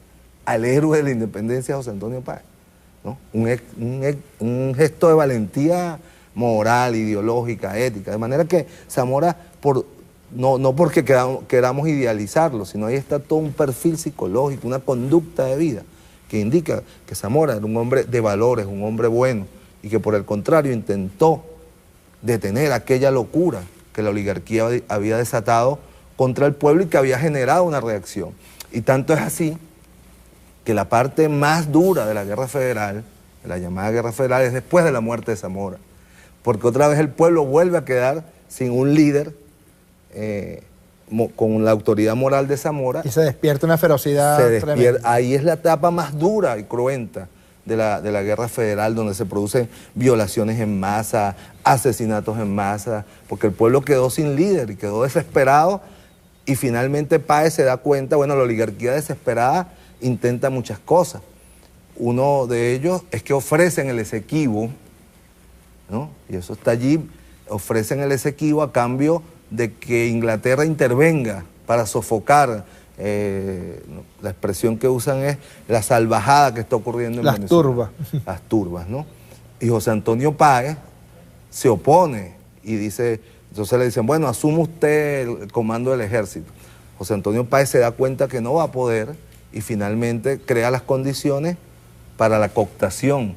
al héroe de la independencia, José Antonio Páez, ¿no? Un gesto de valentía moral, ideológica, ética. De manera que Zamora, no porque queramos idealizarlo, sino ahí está todo un perfil psicológico, una conducta de vida que indica que Zamora era un hombre de valores, un hombre bueno, y que por el contrario intentó detener aquella locura que la oligarquía había desatado contra el pueblo y que había generado una reacción. Y tanto es así que la parte más dura de la guerra federal, de la llamada guerra federal, es después de la muerte de Zamora. Porque otra vez el pueblo vuelve a quedar sin un líder con la autoridad moral de Zamora. Y se despierta una ferocidad tremenda. Ahí es la etapa más dura y cruenta de la guerra federal, donde se producen violaciones en masa, asesinatos en masa, porque el pueblo quedó sin líder y quedó desesperado. Y finalmente Páez se da cuenta, bueno, la oligarquía desesperada intenta muchas cosas. Uno de ellos es que ofrecen el Esequibo, ¿no? Y eso está allí, ofrecen el Esequibo a cambio de que Inglaterra intervenga para sofocar, la expresión que usan es la salvajada que está ocurriendo en las Venezuela. turbas. Las turbas, ¿no? Y José Antonio Páez se opone y dice, entonces le dicen, bueno, asuma usted el comando del ejército. José Antonio Páez se da cuenta que no va a poder y finalmente crea las condiciones para la cooptación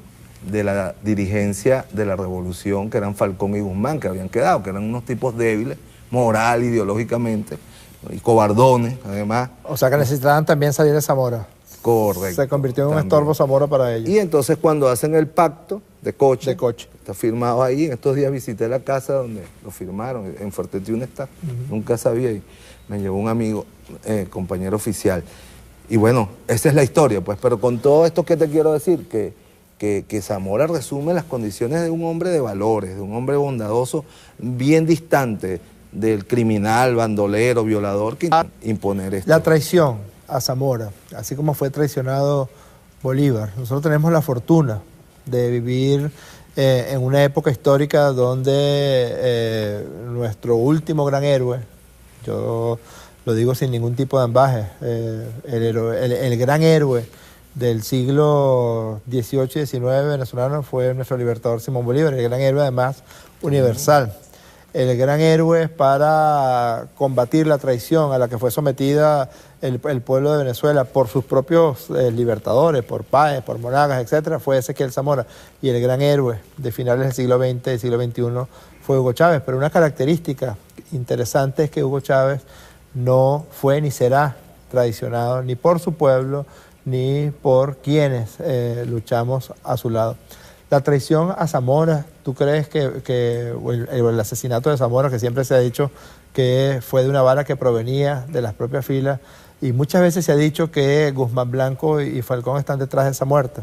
de la dirigencia de la revolución, que eran Falcón y Guzmán, que habían quedado, que eran unos tipos débiles, moral, ideológicamente, y cobardones, además. O sea que necesitaban también salir de Zamora. Correcto. Se convirtió en un también. estorbo Zamora para ellos. Y entonces cuando hacen el pacto de Coche, De está firmado ahí, en estos días visité la casa donde lo firmaron, en Fuerte Tiuna está, nunca sabía, y me llevó un amigo, compañero oficial. Y bueno, esa es la historia, pues, pero con todo esto que te quiero decir, que Zamora resume las condiciones de un hombre de valores, de un hombre bondadoso, bien distante del criminal, bandolero, violador que imponer esto. La traición a Zamora, así como fue traicionado Bolívar. Nosotros tenemos la fortuna de vivir en una época histórica donde nuestro último gran héroe, yo lo digo sin ningún tipo de ambaje, el gran héroe del siglo XVIII y XIX venezolano fue nuestro libertador Simón Bolívar, el gran héroe además universal. El gran héroe para combatir la traición a la que fue sometida el pueblo de Venezuela por sus propios libertadores, por Páez, por Monagas, etcétera, fue Ezequiel Zamora. Y el gran héroe de finales del siglo XX y siglo XXI fue Hugo Chávez. Pero una característica interesante es que Hugo Chávez no fue ni será traicionado ni por su pueblo ni por quienes luchamos a su lado. La traición a Zamora, ¿tú crees que el asesinato de Zamora, que siempre se ha dicho que fue de una bala que provenía de las propias filas, y muchas veces se ha dicho que Guzmán Blanco y Falcón están detrás de esa muerte?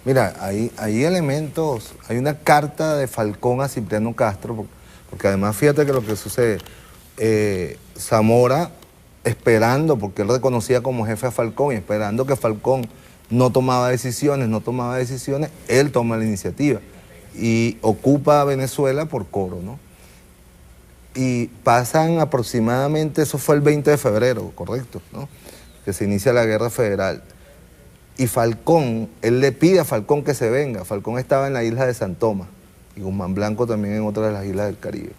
Mira, hay elementos, hay una carta de Falcón a Cipriano Castro, porque además fíjate que lo que sucede, Zamora esperando, porque él reconocía como jefe a Falcón y esperando que Falcón no tomaba decisiones, él toma la iniciativa y ocupa a Venezuela por Coro, ¿no? Y pasan aproximadamente, eso fue el 20 de febrero, correcto, ¿no? Que se inicia la guerra federal. Y Falcón, él le pide a Falcón que se venga. Falcón estaba en la isla de San Tomás y Guzmán Blanco también en otra de las islas del Caribe.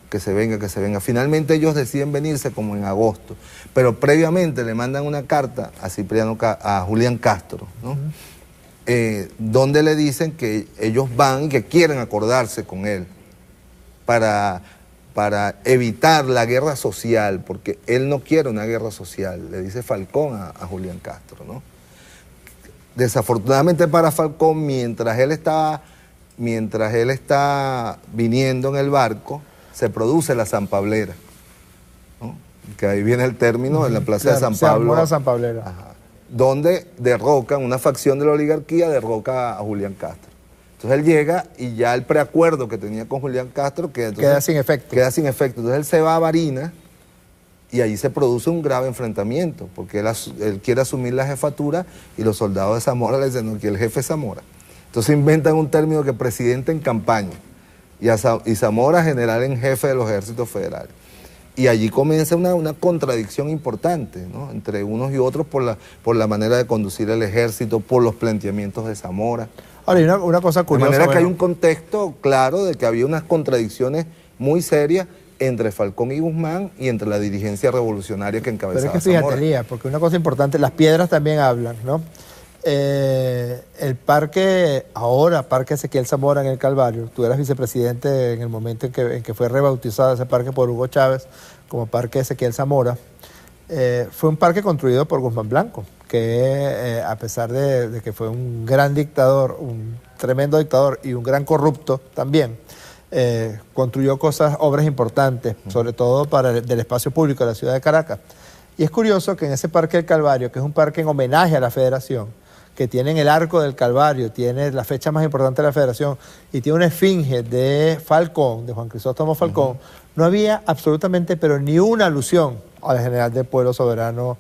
Que se venga, que se venga. Finalmente ellos deciden venirse como en agosto, pero previamente le mandan una carta a Julián Castro, ¿no? Donde le dicen que ellos van y que quieren acordarse con él para evitar la guerra social, porque él no quiere una guerra social, le dice Falcón a Julián Castro, ¿no? Desafortunadamente para Falcón, mientras él está viniendo en el barco, se produce la Sanpablera, ¿no? Que ahí viene el término, en la plaza de San Pablo. La Sanpablera. Ajá, donde derrocan, una facción de la oligarquía derroca a Julián Castro. Entonces él llega y ya el preacuerdo que tenía con Julián Castro queda sin efecto. Entonces él se va a Barinas y ahí se produce un grave enfrentamiento, porque él quiere asumir la jefatura y los soldados de Zamora le dicen, no, que el jefe es Zamora. Entonces inventan un término que presidente en campaña. Y Zamora general en jefe de los ejércitos federales. Y allí comienza una contradicción importante, ¿no? Entre unos y otros por la manera de conducir el ejército, por los planteamientos de Zamora. Ahora, y una cosa curiosa. De manera que hay un contexto claro de que había unas contradicciones muy serias entre Falcón y Guzmán y entre la dirigencia revolucionaria que encabezaba Pero es que fíjate, Zamora. Elías, porque una cosa importante, las piedras también hablan, ¿no? El parque, ahora Parque Ezequiel Zamora en el Calvario, tú eras vicepresidente en el momento en que fue rebautizado ese parque por Hugo Chávez como Parque Ezequiel Zamora, fue un parque construido por Guzmán Blanco, que a pesar de que fue un gran dictador, un tremendo dictador y un gran corrupto también, construyó obras importantes, sobre todo del espacio público de la ciudad de Caracas. Y es curioso que en ese Parque del Calvario, que es un parque en homenaje a la Federación, que tiene en el Arco del Calvario, tiene la fecha más importante de la Federación y tiene una esfinge de Falcón, de Juan Crisóstomo Falcón, no había absolutamente, pero ni una alusión al general del pueblo soberano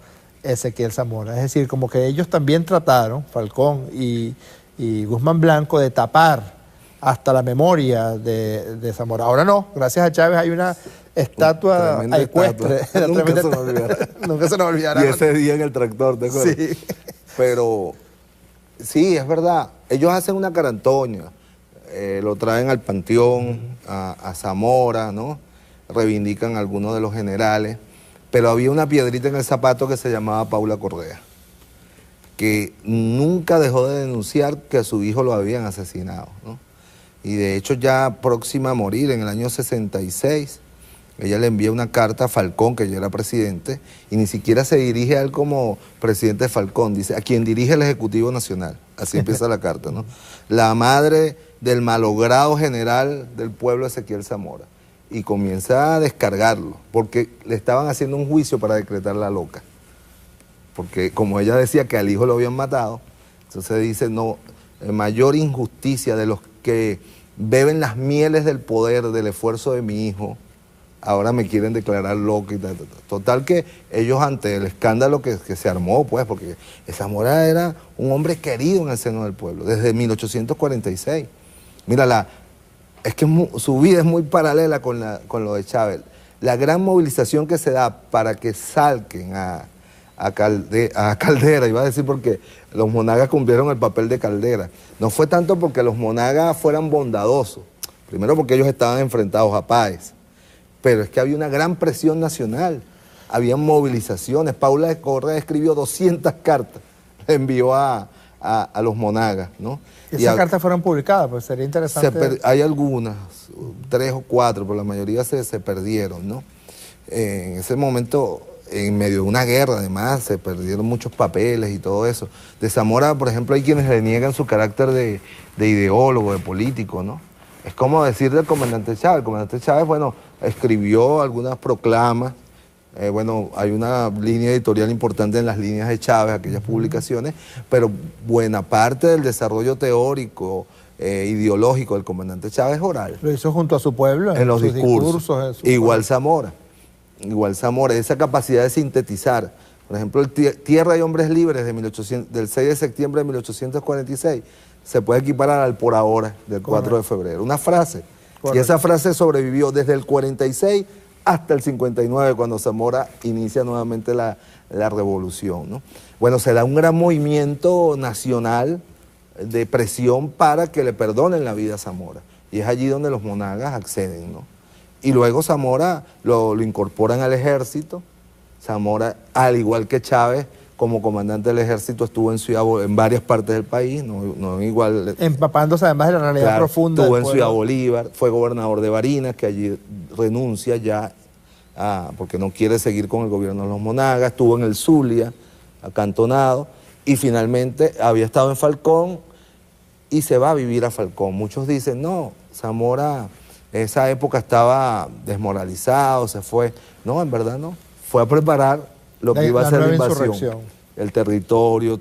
Ezequiel Zamora. Es decir, como que ellos también trataron, Falcón y Guzmán Blanco, de tapar hasta la memoria de Zamora. Ahora no, gracias a Chávez hay una estatua ecuestre. Nunca se nos olvidará. Nunca se nos olvidará. Y ese día en el tractor, ¿te acuerdas? Sí. Pero sí, es verdad. Ellos hacen una carantoña, lo traen al panteón, a Zamora, ¿no? Reivindican a algunos de los generales, pero había una piedrita en el zapato que se llamaba Paula Correa, que nunca dejó de denunciar que a su hijo lo habían asesinado, ¿no? Y de hecho ya próxima a morir, en el año 66, ella le envía una carta a Falcón, que ya era presidente, y ni siquiera se dirige a él como presidente de Falcón, dice, a quien dirige el Ejecutivo Nacional. Así empieza la carta, ¿no? La madre del malogrado general del pueblo, Ezequiel Zamora. Y comienza a descargarlo, porque le estaban haciendo un juicio para decretarla loca. Porque como ella decía que al hijo lo habían matado, entonces dice, no, mayor injusticia de los que beben las mieles del poder, del esfuerzo de mi hijo, ahora me quieren declarar loca y tal. Total que ellos, ante el escándalo que se armó, pues, porque Zamora era un hombre querido en el seno del pueblo, desde 1846. Mira, es que su vida es muy paralela con lo de Chávez. La gran movilización que se da para que salquen a Caldera, iba a decir porque los monagas cumplieron el papel de Caldera. No fue tanto porque los monagas fueran bondadosos, primero porque ellos estaban enfrentados a Páez, pero es que había una gran presión nacional, había movilizaciones. Paula Correa escribió 200 cartas, envió a los monagas, ¿no? ¿Y esas cartas fueron publicadas? Pues sería interesante. Hay algunas, 3 o 4, pero la mayoría se perdieron, ¿no? En ese momento, en medio de una guerra, además, se perdieron muchos papeles y todo eso. De Zamora, por ejemplo, hay quienes le niegan su carácter de ideólogo, de político, ¿no? Es como decir del comandante Chávez. El comandante Chávez, bueno, escribió algunas proclamas. Bueno, hay una línea editorial importante en las líneas de Chávez, aquellas publicaciones, pero buena parte del desarrollo teórico, ideológico del comandante Chávez es oral. Lo hizo junto a su pueblo en los discursos. Igual Zamora, esa capacidad de sintetizar. Por ejemplo, el Tierra y Hombres Libres del 6 de septiembre de 1846 se puede equiparar al Por Ahora del 4 de febrero. Una frase. Correcto. Y esa frase sobrevivió desde el 46 hasta el 59, cuando Zamora inicia nuevamente la revolución, ¿no? Bueno, se da un gran movimiento nacional de presión para que le perdonen la vida a Zamora. Y es allí donde los monagas acceden, ¿no? Y luego Zamora lo incorporan al ejército. Zamora, al igual que Chávez, como comandante del ejército, estuvo en varias partes del país, no igual. Empapándose además de la realidad profunda. Estuvo en Ciudad Bolívar, fue gobernador de Barinas, que allí renuncia ya porque no quiere seguir con el gobierno de los monagas. Estuvo en el Zulia, acantonado, y finalmente había estado en Falcón y se va a vivir a Falcón. Muchos dicen, no, Zamora, esa época estaba desmoralizado, se fue. No, en verdad no. Fue a preparar lo que iba a ser la invasión. El territorio,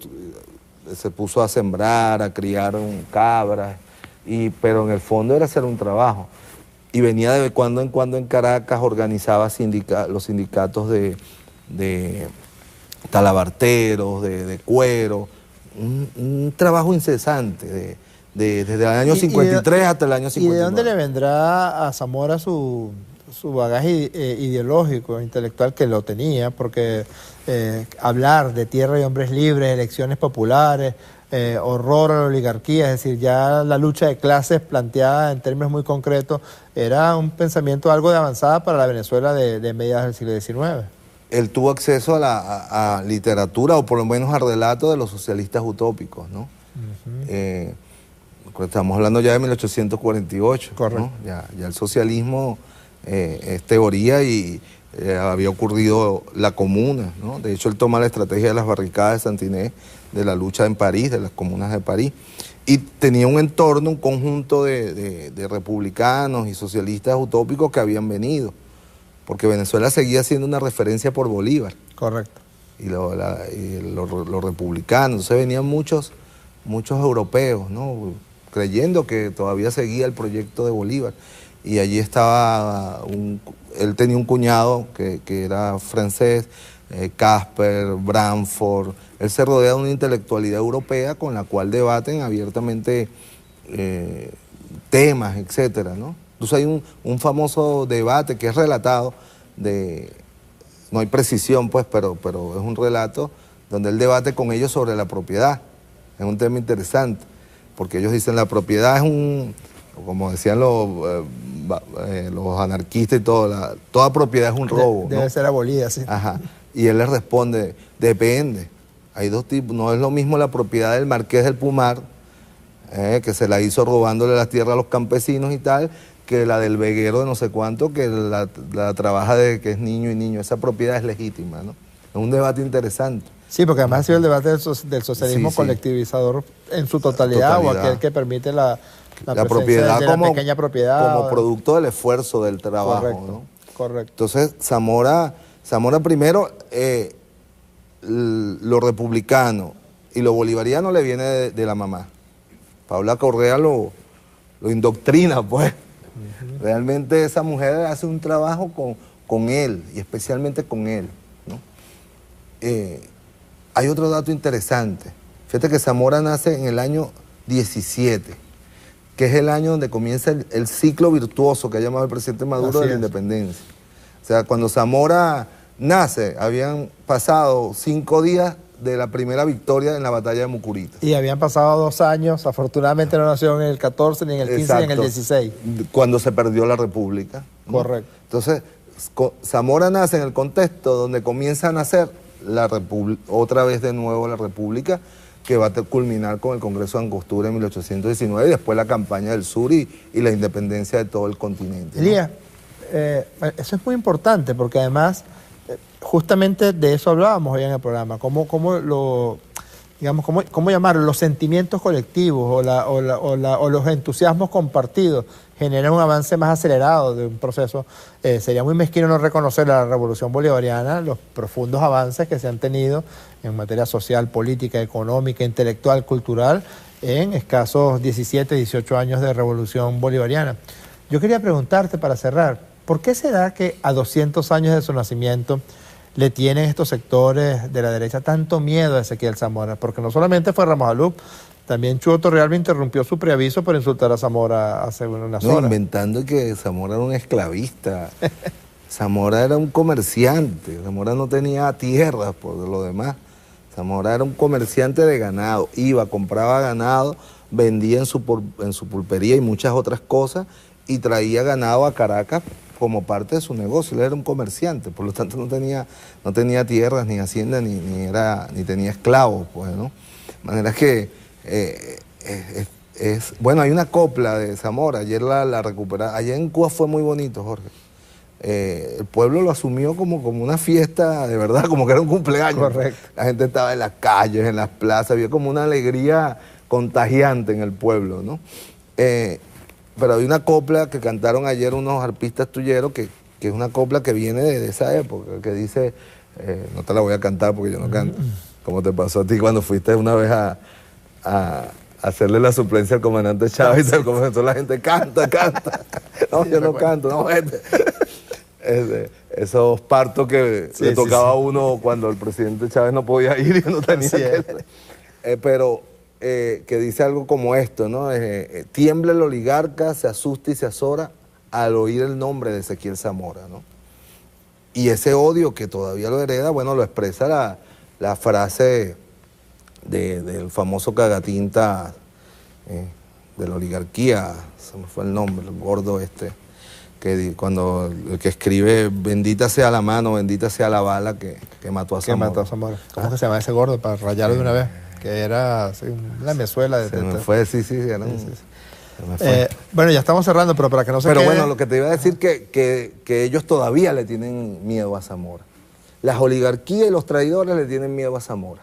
se puso a sembrar, a criar cabras, pero en el fondo era hacer un trabajo. Y venía de cuando en cuando en Caracas, organizaba los sindicatos de talabarteros, de cuero, un trabajo incesante, desde el año 53 hasta el año 59. ¿Y de dónde le vendrá a Zamora su bagaje ideológico, intelectual, que lo tenía? Porque hablar de Tierra y Hombres Libres, elecciones populares, horror a la oligarquía, es decir, ya la lucha de clases planteada en términos muy concretos, era un pensamiento algo de avanzada para la Venezuela de mediados del siglo XIX. Él tuvo acceso a literatura, o por lo menos al relato de los socialistas utópicos, ¿no? Estamos hablando ya de 1848, correcto, ¿no? Ya el socialismo es teoría y había ocurrido la comuna, ¿no? De hecho, él toma la estrategia de las barricadas de Santinés, de la lucha en París, de las comunas de París, y tenía un entorno, un conjunto de republicanos y socialistas utópicos que habían venido, porque Venezuela seguía siendo una referencia por Bolívar. Correcto. Y los republicanos. Entonces venían muchos europeos, ¿no? Creyendo que todavía seguía el proyecto de Bolívar. Y allí estaba, él tenía un cuñado que era francés, Casper, Branford. Él se rodea de una intelectualidad europea con la cual debaten abiertamente temas, etcétera, ¿no? Entonces hay un famoso debate que es relatado, no hay precisión pues, pero es un relato donde él debate con ellos sobre la propiedad. Es un tema interesante, porque ellos dicen la propiedad es como decían los anarquistas y todo, toda propiedad es un robo. Debe ser abolida, sí. Ajá. Y él les responde, depende. Hay dos tipos, no es lo mismo la propiedad del Marqués del Pumar, que se la hizo robándole las tierras a los campesinos y tal, que la del veguero de no sé cuánto, que la trabaja de que es niño y niño. Esa propiedad es legítima, ¿no? Es un debate interesante. Sí, porque además ha sido el debate del socialismo colectivizador en su totalidad, o aquel que permite la propiedad de la pequeña propiedad. Como producto del esfuerzo del trabajo. Correcto, ¿no? correcto. Entonces, Zamora primero, lo republicano y lo bolivariano le viene de la mamá. Paula Correa lo indoctrina, pues. Realmente esa mujer hace un trabajo con él, y especialmente con él, ¿no? Hay otro dato interesante. Fíjate que Zamora nace en el año 17, que es el año donde comienza el ciclo virtuoso que ha llamado el presidente Maduro de la independencia. O sea, cuando Zamora nace, habían pasado 5 días de la primera victoria en la batalla de Mucuritas. Y habían pasado 2 años, afortunadamente no nació en el 14, ni en el 15, ni en el 16. Cuando se perdió la República, ¿no? Correcto. Entonces, Zamora nace en el contexto donde comienza a nacer otra vez de nuevo la República, que va a culminar con el Congreso de Angostura en 1819 y después la campaña del sur y la independencia de todo el continente, ¿no? Elías, eso es muy importante porque además, justamente de eso hablábamos hoy en el programa, cómo llamarlo, los sentimientos colectivos o los entusiasmos compartidos generan un avance más acelerado de un proceso. Sería muy mezquino no reconocer a la Revolución Bolivariana los profundos avances que se han tenido en materia social, política, económica, intelectual, cultural, en escasos 17, 18 años de Revolución Bolivariana. Yo quería preguntarte para cerrar, ¿por qué será que a 200 años de su nacimiento le tienen estos sectores de la derecha tanto miedo a Ezequiel Zamora? Porque no solamente fue Ramos Alup, también Chuo Torrealba interrumpió su preaviso por insultar a Zamora hace unas horas. Inventando que Zamora era un esclavista. Zamora era un comerciante. Zamora no tenía tierras por lo demás. Zamora era un comerciante de ganado. Iba, compraba ganado, vendía en su pulpería y muchas otras cosas y traía ganado a Caracas como parte de su negocio. Él era un comerciante, por lo tanto no tenía tierras, ni hacienda, ni tenía esclavos, pues, ¿no? De manera que bueno, hay una copla de Zamora, ayer la recuperaron. Allá en Cuba fue muy bonito, Jorge. El pueblo lo asumió como una fiesta, de verdad, como que era un cumpleaños. Correcto. La gente estaba en las calles, en las plazas, había como una alegría contagiante en el pueblo, ¿no? Pero hay una copla que cantaron ayer unos arpistas tulleros, que es una copla que viene de esa época, que dice, no te la voy a cantar porque yo no canto, como te pasó a ti cuando fuiste una vez a hacerle la suplencia al comandante Chávez, y comenzó la gente, canta. No, sí, yo no canto, no, gente. Esos partos que le tocaba a uno cuando el presidente Chávez no podía ir y no tenía pero que dice algo como esto, ¿no? Tiembla el oligarca, se asusta y se azora al oír el nombre de Ezequiel Zamora, ¿no? Y ese odio que todavía lo hereda, bueno, lo expresa la frase del famoso cagatinta de la oligarquía, se me fue el nombre, el gordo que escribe, bendita sea la mano, bendita sea la bala que mató a Zamora. ¿Cómo que se llama ese gordo? Para rayarlo de una vez, que era la mezuela de... Se me fue, sí. Bueno, ya estamos cerrando, pero para que no se quede... Pero bueno, lo que te iba a decir que ellos todavía le tienen miedo a Zamora. Las oligarquías y los traidores le tienen miedo a Zamora.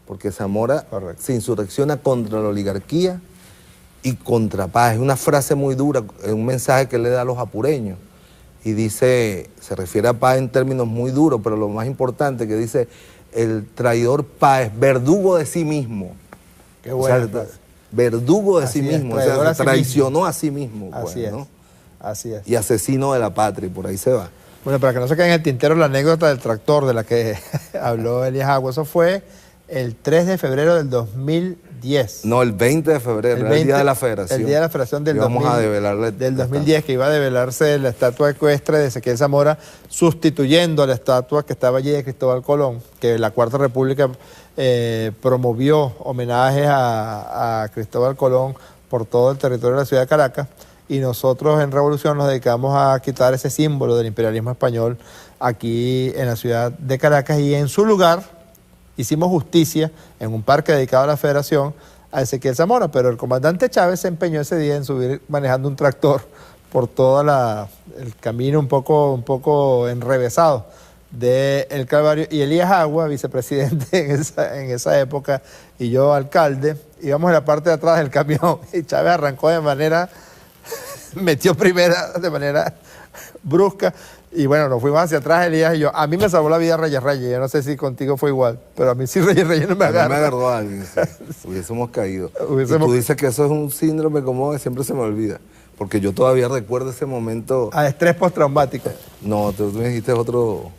Porque Zamora se insurrecciona contra la oligarquía y contra paz. Es una frase muy dura, es un mensaje que le da a los apureños. Y dice, se refiere a paz en términos muy duros, pero lo más importante que dice, el traidor Páez, verdugo de sí mismo. Qué bueno. O sea, verdugo de sí mismo, o sea, se traicionó a sí mismo. Así es, así es. Y asesino de la patria, y por ahí se va. Bueno, para que no se quede en el tintero la anécdota del tractor de la que habló Elías Agua, eso fue el 3 de febrero del 2010. No, el 20 de febrero, el día de la federación. El día de la federación del, vamos a develarle del 2010, que iba a develarse la estatua ecuestre de Ezequiel Zamora, sustituyendo a la estatua que estaba allí de Cristóbal Colón, que la Cuarta República promovió homenajes a Cristóbal Colón por todo el territorio de la ciudad de Caracas. Y nosotros en Revolución nos dedicamos a quitar ese símbolo del imperialismo español aquí en la ciudad de Caracas, y en su lugar hicimos justicia en un parque dedicado a la Federación a Ezequiel Zamora, pero el comandante Chávez se empeñó ese día en subir manejando un tractor por todo el camino un poco enrevesado del Calvario, y Elías Agua, vicepresidente en esa época, y yo alcalde, íbamos en la parte de atrás del camión y Chávez arrancó metió primera de manera brusca, y bueno, nos fuimos hacia atrás Elías y yo. A mí me salvó la vida Reyes Reyes, yo no sé si contigo fue igual, pero a mí sí Reyes Reyes no me agarró. No me agarró a alguien, sí. Hubiésemos caído. Y tú dices que eso es un síndrome como que siempre se me olvida, porque yo todavía recuerdo ese momento. A estrés postraumático. No, tú me dijiste otro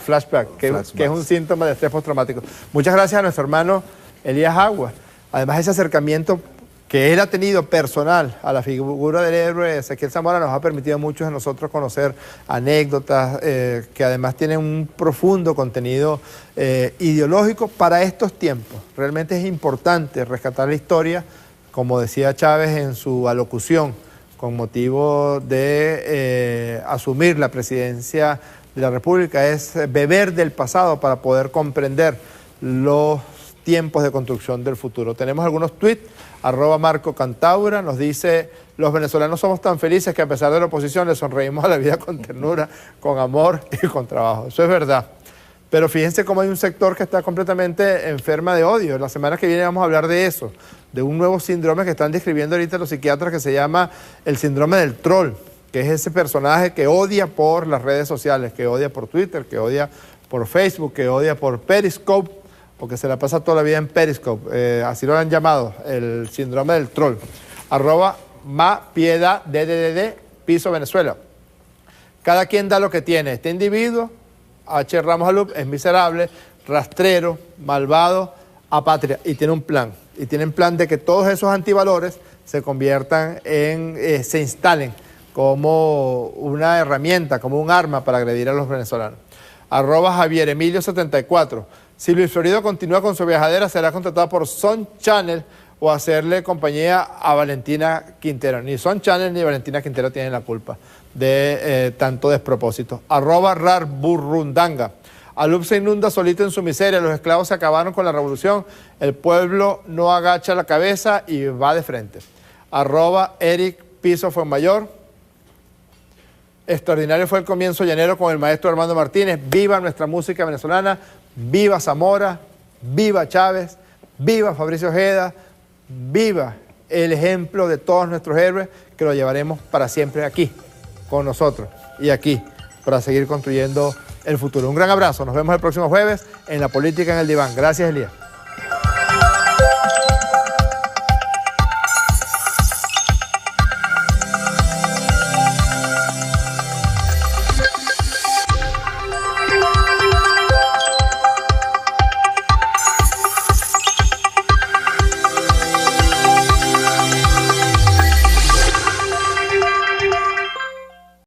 flashback, que es un síntoma de estrés postraumático. Muchas gracias a nuestro hermano Elías Agua. Además, ese acercamiento que él ha tenido personal a la figura del héroe Ezequiel Zamora nos ha permitido a muchos de nosotros conocer anécdotas que además tienen un profundo contenido ideológico para estos tiempos. Realmente es importante rescatar la historia, como decía Chávez en su alocución, con motivo de asumir la presidencia de la República, es beber del pasado para poder comprender los tiempos de construcción del futuro. Tenemos algunos tweets. @Marco Cantaura nos dice: los venezolanos somos tan felices que a pesar de la oposición le sonreímos a la vida con ternura, con amor y con trabajo. Eso es verdad. Pero fíjense cómo hay un sector que está completamente enferma de odio. La semana que viene vamos a hablar de eso, de un nuevo síndrome que están describiendo ahorita los psiquiatras, que se llama el síndrome del troll, que es ese personaje que odia por las redes sociales, que odia por Twitter, que odia por Facebook, que odia por Periscope, porque se la pasa toda la vida en Periscope, así lo han llamado, el síndrome del troll. @Mapiedad DDD Piso Venezuela. Cada quien da lo que tiene. Este individuo, H. Ramos Alup, es miserable, rastrero, malvado, apátrida, y tiene un plan. Y tiene un plan de que todos esos antivalores se conviertan se instalen como una herramienta, como un arma para agredir a los venezolanos. @JavierEmilio74. Si Luis Florido continúa con su viajadera, será contratado por Son Channel o hacerle compañía a Valentina Quintero. Ni Son Channel ni Valentina Quintero tienen la culpa de tanto despropósito. @Rarburrundanga. Alup se inunda solito en su miseria, los esclavos se acabaron con la revolución, el pueblo no agacha la cabeza y va de frente. @Eric Piso Fuenmayor. Extraordinario fue el comienzo llanero con el maestro Armando Martínez. Viva nuestra música venezolana, viva Zamora, viva Chávez, viva Fabricio Ojeda, viva el ejemplo de todos nuestros héroes, que lo llevaremos para siempre aquí, con nosotros y aquí, para seguir construyendo el futuro. Un gran abrazo, nos vemos el próximo jueves en La Política en el Diván. Gracias, Elías.